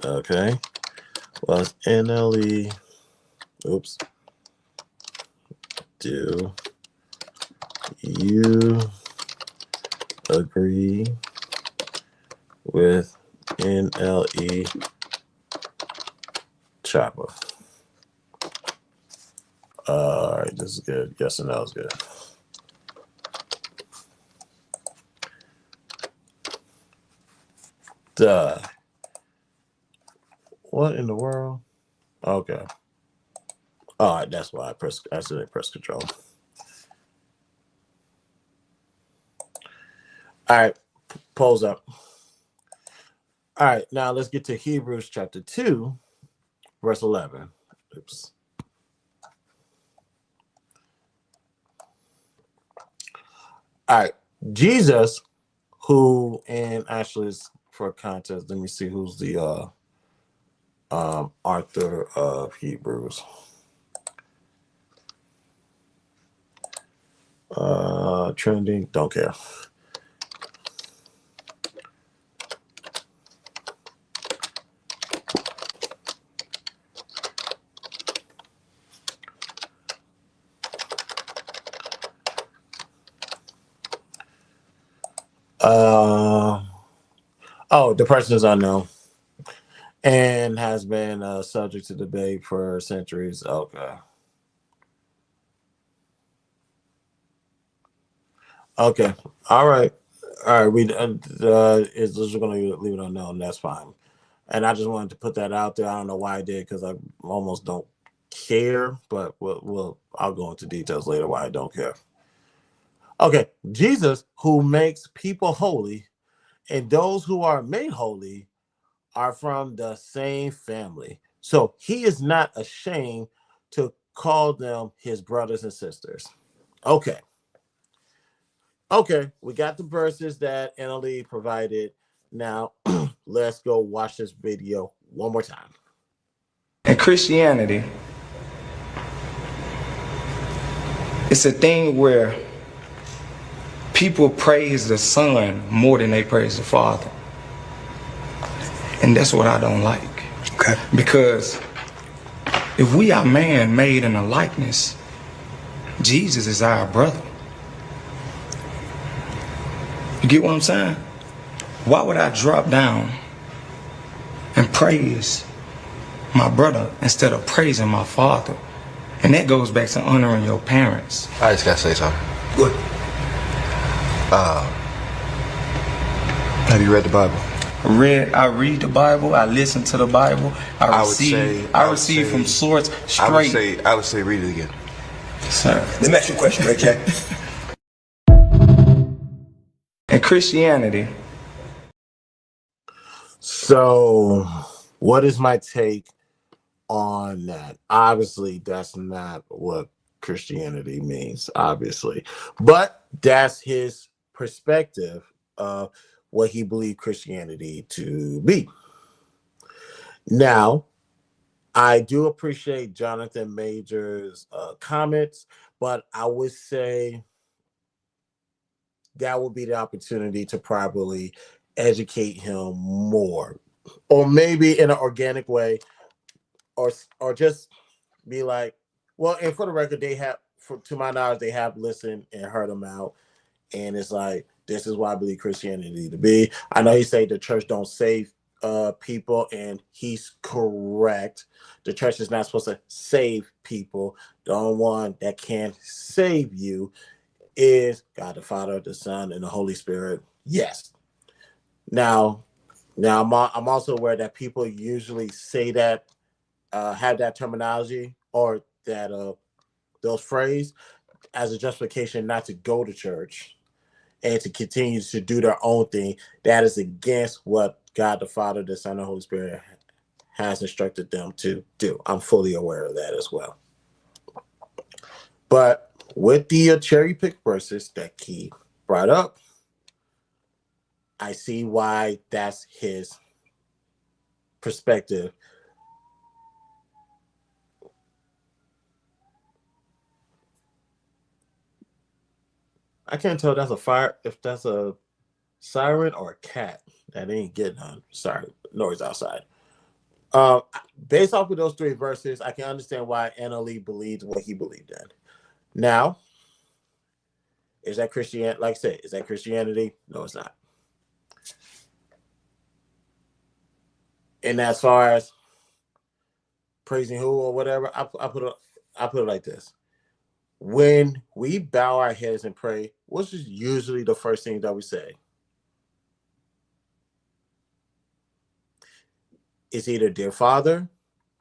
Okay. Was NLE. Oops. Do you agree with NLE Chopper? All right, this is good. Yes and no is good. Duh. What in the world? Okay. All right, that's why I accidentally press control. All right, polls up. All right, now let's get to Hebrews chapter 2, verse 11. Oops. All right, Jesus, who, and actually for context, let me see who's the author of Hebrews. Trending, don't care. The person is unknown and has been subject to debate for centuries. Okay. Okay. All right. We is just going to leave it unknown. That's fine. And I just wanted to put that out there. I don't know why I did because I almost don't care, but I'll go into details later why I don't care. Okay, Jesus, who makes people holy, and those who are made holy are from the same family. So he is not ashamed to call them his brothers and sisters. Okay. Okay, we got the verses that NLE provided. Now, let's go watch this video one more time. In Christianity, it's a thing where people praise the Son more than they praise the Father. And that's what I don't like. Okay. Because if we are man made in a likeness, Jesus is our brother. You get what I'm saying? Why would I drop down and praise my brother instead of praising my father? And that goes back to honoring your parents. I just gotta say something. Good. Have you read the Bible? I read the Bible. I listen to the Bible. I receive from source straight. I would say read it again. Sir. Let me ask you a question, Ray J. In Christianity. So, what is my take on that? Obviously, that's not what Christianity means, obviously. But that's his perspective of what he believed Christianity to be. Now, I do appreciate Jonathan Major's comments, but I would say that would be the opportunity to probably educate him more, or maybe in an organic way, or just be like, well, and for the record, they have, to my knowledge, they have listened and heard him out, and it's like, this is why I believe Christianity to be. I know he said the church don't save people, and he's correct. The church is not supposed to save people. The only one that can save you is God the Father, the Son, and the Holy Spirit. Yes. Now I'm also aware that people usually say that, have that terminology or that those phrase as a justification not to go to church and to continue to do their own thing. That is against what God the Father, the Son, and the Holy Spirit has instructed them to do. I'm fully aware of that as well. But with the cherry pick verses that he brought up, I see why that's his perspective. I can't tell if that's a siren or a cat. That ain't getting on. Sorry, noise outside. Based off of those three verses, I can understand why NLE believed what he believed in. Now, is that Christianity? Like I said, is that Christianity? No, it's not. And as far as praising who or whatever, I put it like this: when we bow our heads and pray, what's usually the first thing that we say? It's either dear Father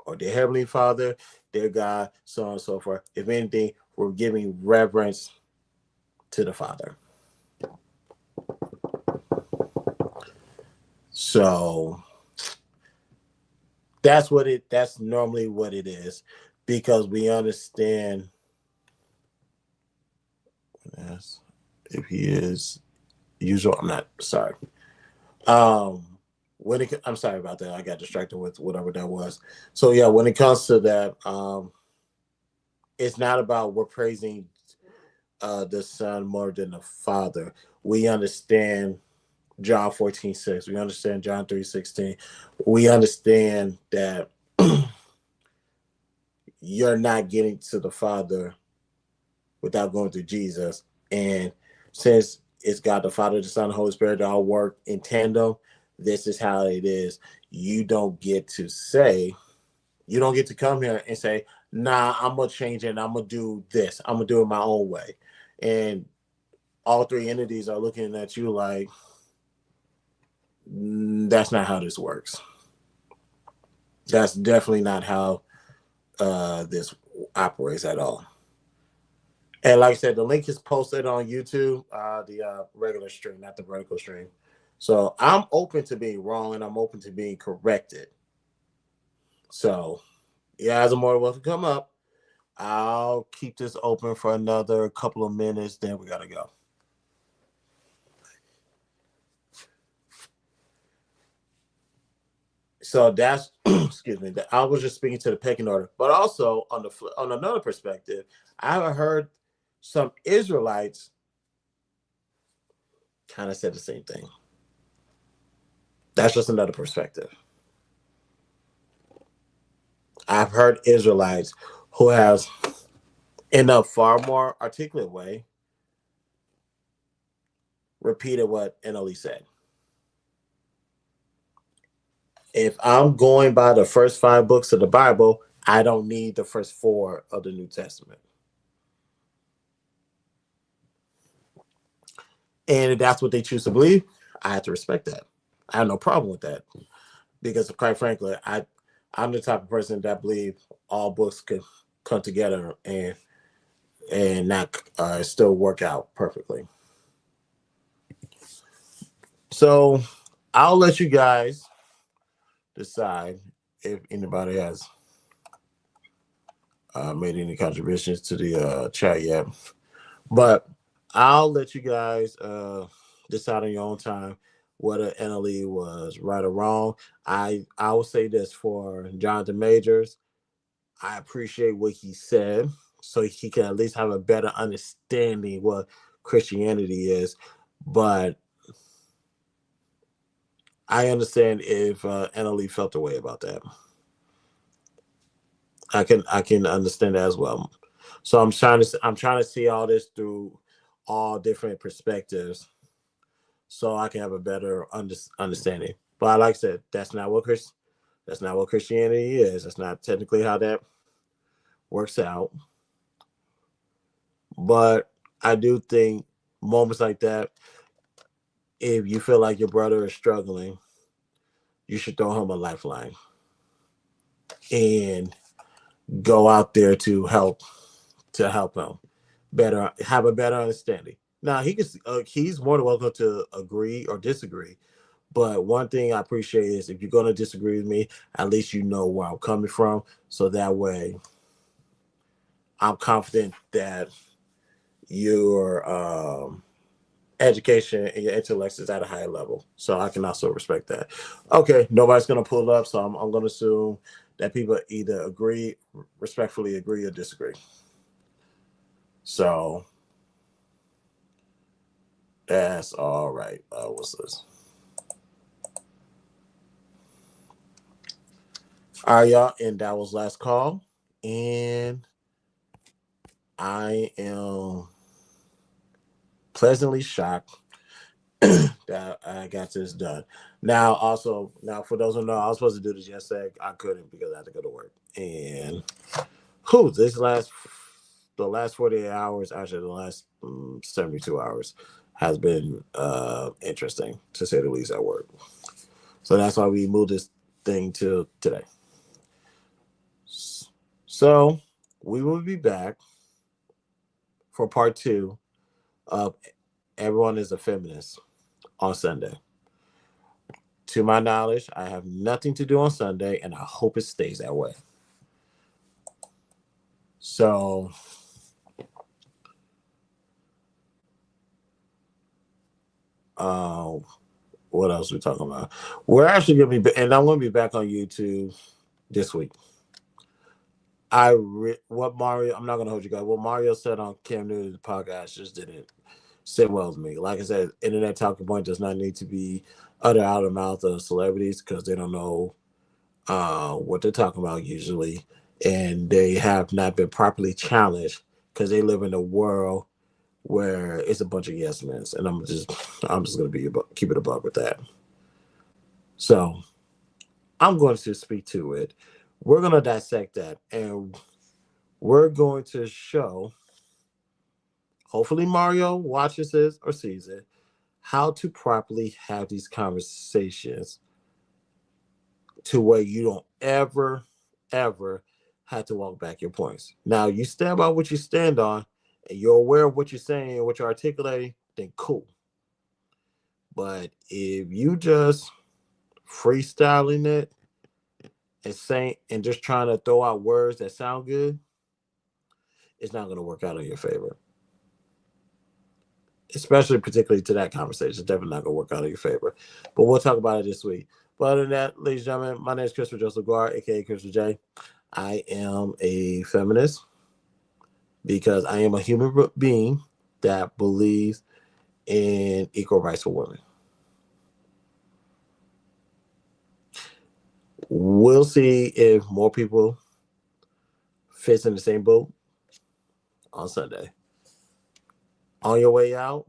or dear Heavenly Father, dear God, so on and so forth. If anything, we're giving reverence to the Father. So that's normally what it is, because we understand if he is usual. I'm not sorry. I'm sorry about that. I got distracted with whatever that was. So yeah, when it comes to that, it's not about we're praising the Son more than the Father. We understand John 14:6. We understand John 3:16. We understand that you're not getting to the Father without going through Jesus. And since it's God the Father, the Son, and the Holy Spirit. They all work in tandem. This is how it is. You don't get to come here and say, nah, I'm going to change it and I'm going to do this. I'm going to do it my own way. And all three entities are looking at you like, that's not how this works. That's definitely not how this operates at all. And like I said, the link is posted on YouTube, the regular stream, not the vertical stream. So I'm open to being wrong and I'm open to being corrected. So you guys are more than welcome to come up. I'll keep this open for another couple of minutes, then we got to go. So that's, excuse me, I was just speaking to the pecking order. But also on another perspective, I heard some Israelites kind of said the same thing. That's just another perspective. I've heard Israelites who have, in a far more articulate way, repeated what NLE said. If I'm going by the first 5 books of the Bible, I don't need the first 4 of the New Testament. And if that's what they choose to believe, I have to respect that. I have no problem with that. Because quite frankly, I'm the type of person that believe all books could come together and not still work out perfectly. So I'll let you guys decide if anybody has made any contributions to the chat yet. But I'll let you guys decide on your own time whether NLE was right or wrong. I will say this for Jonathan Majors. I appreciate what he said, so he can at least have a better understanding what Christianity is. But I understand if NLE felt the way about that. I can understand that as well. So I'm trying to see all this through all different perspectives, so I can have a better understanding. But like I said, that's not what Christianity is. That's not technically how that works out. But I do think moments like that, if you feel like your brother is struggling, you should throw him a lifeline and go out there to help him have a better understanding. Now he's more than welcome to agree or disagree. But one thing I appreciate is if you're going to disagree with me, at least you know where I'm coming from. So that way I'm confident that your education and your intellect is at a higher level. So I can also respect that. Okay, nobody's going to pull up. So I'm going to assume that people either respectfully agree or disagree. So that's all right. What's this? All right, y'all, and that was last call. And I am pleasantly shocked that I got this done. Now, for those who know, I was supposed to do this yesterday. I couldn't because I had to go to work. And the last 48 hours, actually the last 72 hours, has been interesting, to say the least, at work. So that's why we moved this thing to today. So we will be back for part 2 of Everyone is a Feminist on Sunday. To my knowledge, I have nothing to do on Sunday, and I hope it stays that way. So what else are we talking about? We're actually going to be, and I'm going to be back on YouTube this week. I'm not going to hold you guys. What Mario said on Cam Newton's podcast just didn't sit well with me. Like I said, internet talking point does not need to be uttered out of the mouth of celebrities because they don't know what they're talking about usually, and they have not been properly challenged because they live in a world where it's a bunch of yes men, and I'm just gonna keep it above with that. So I'm going to speak to it. We're gonna dissect that, and we're going to show. Hopefully, Mario watches this or sees it. How to properly have these conversations to where you don't ever have to walk back your points. Now, you stand by what you stand on, and you're aware of what you're saying and what you're articulating, then cool. But if you just freestyling it and saying and just trying to throw out words that sound good, it's not going to work out in your favor. Especially particularly to that conversation. It's definitely not going to work out in your favor. But we'll talk about it this week. But other than that, ladies and gentlemen, my name is Christopher Joseph Guard, a.k.a. Christopher J. I am a feminist because I am a human being that believes in equal rights for women. We'll see if more people fits in the same boat on Sunday. On your way out,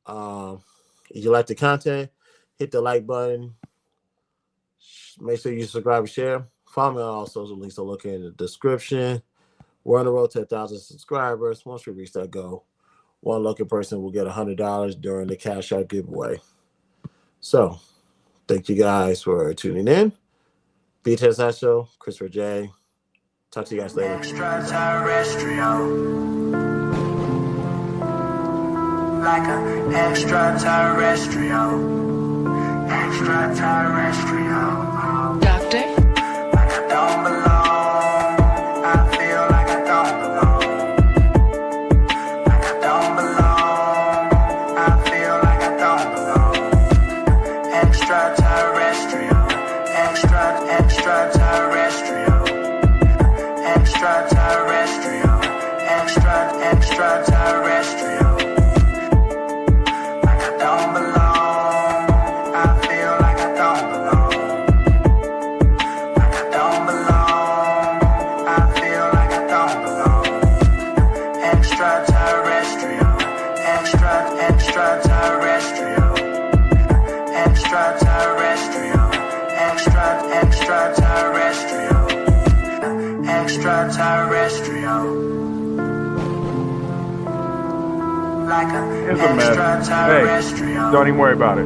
if you like the content, hit the like button. Make sure you subscribe and share. Follow me on all social links. So look in the description. We're on the road to 1,000 subscribers. Once we reach that goal, one lucky person will get $100 during the Cash Out giveaway. So, thank you guys for tuning in. BTSI Show, Christopher J. Talk to you guys later. Extraterrestrial. Like an extraterrestrial. Extraterrestrial. Doctor? Like I don't belong. I feel like I don't belong. Like I don't belong. I feel like I don't belong. Extraterrestrial. Extraterrestrial. Extraterrestrial. Extraterrestrial. Like I don't belong. I feel like I don't belong. Like I don't belong. I feel like I don't belong. Extraterrestrial. Extraterrestrial. Extraterrestrial. Extraterrestrial. Extraterrestrial. Like a It's a mess. Hey, don't even worry about it.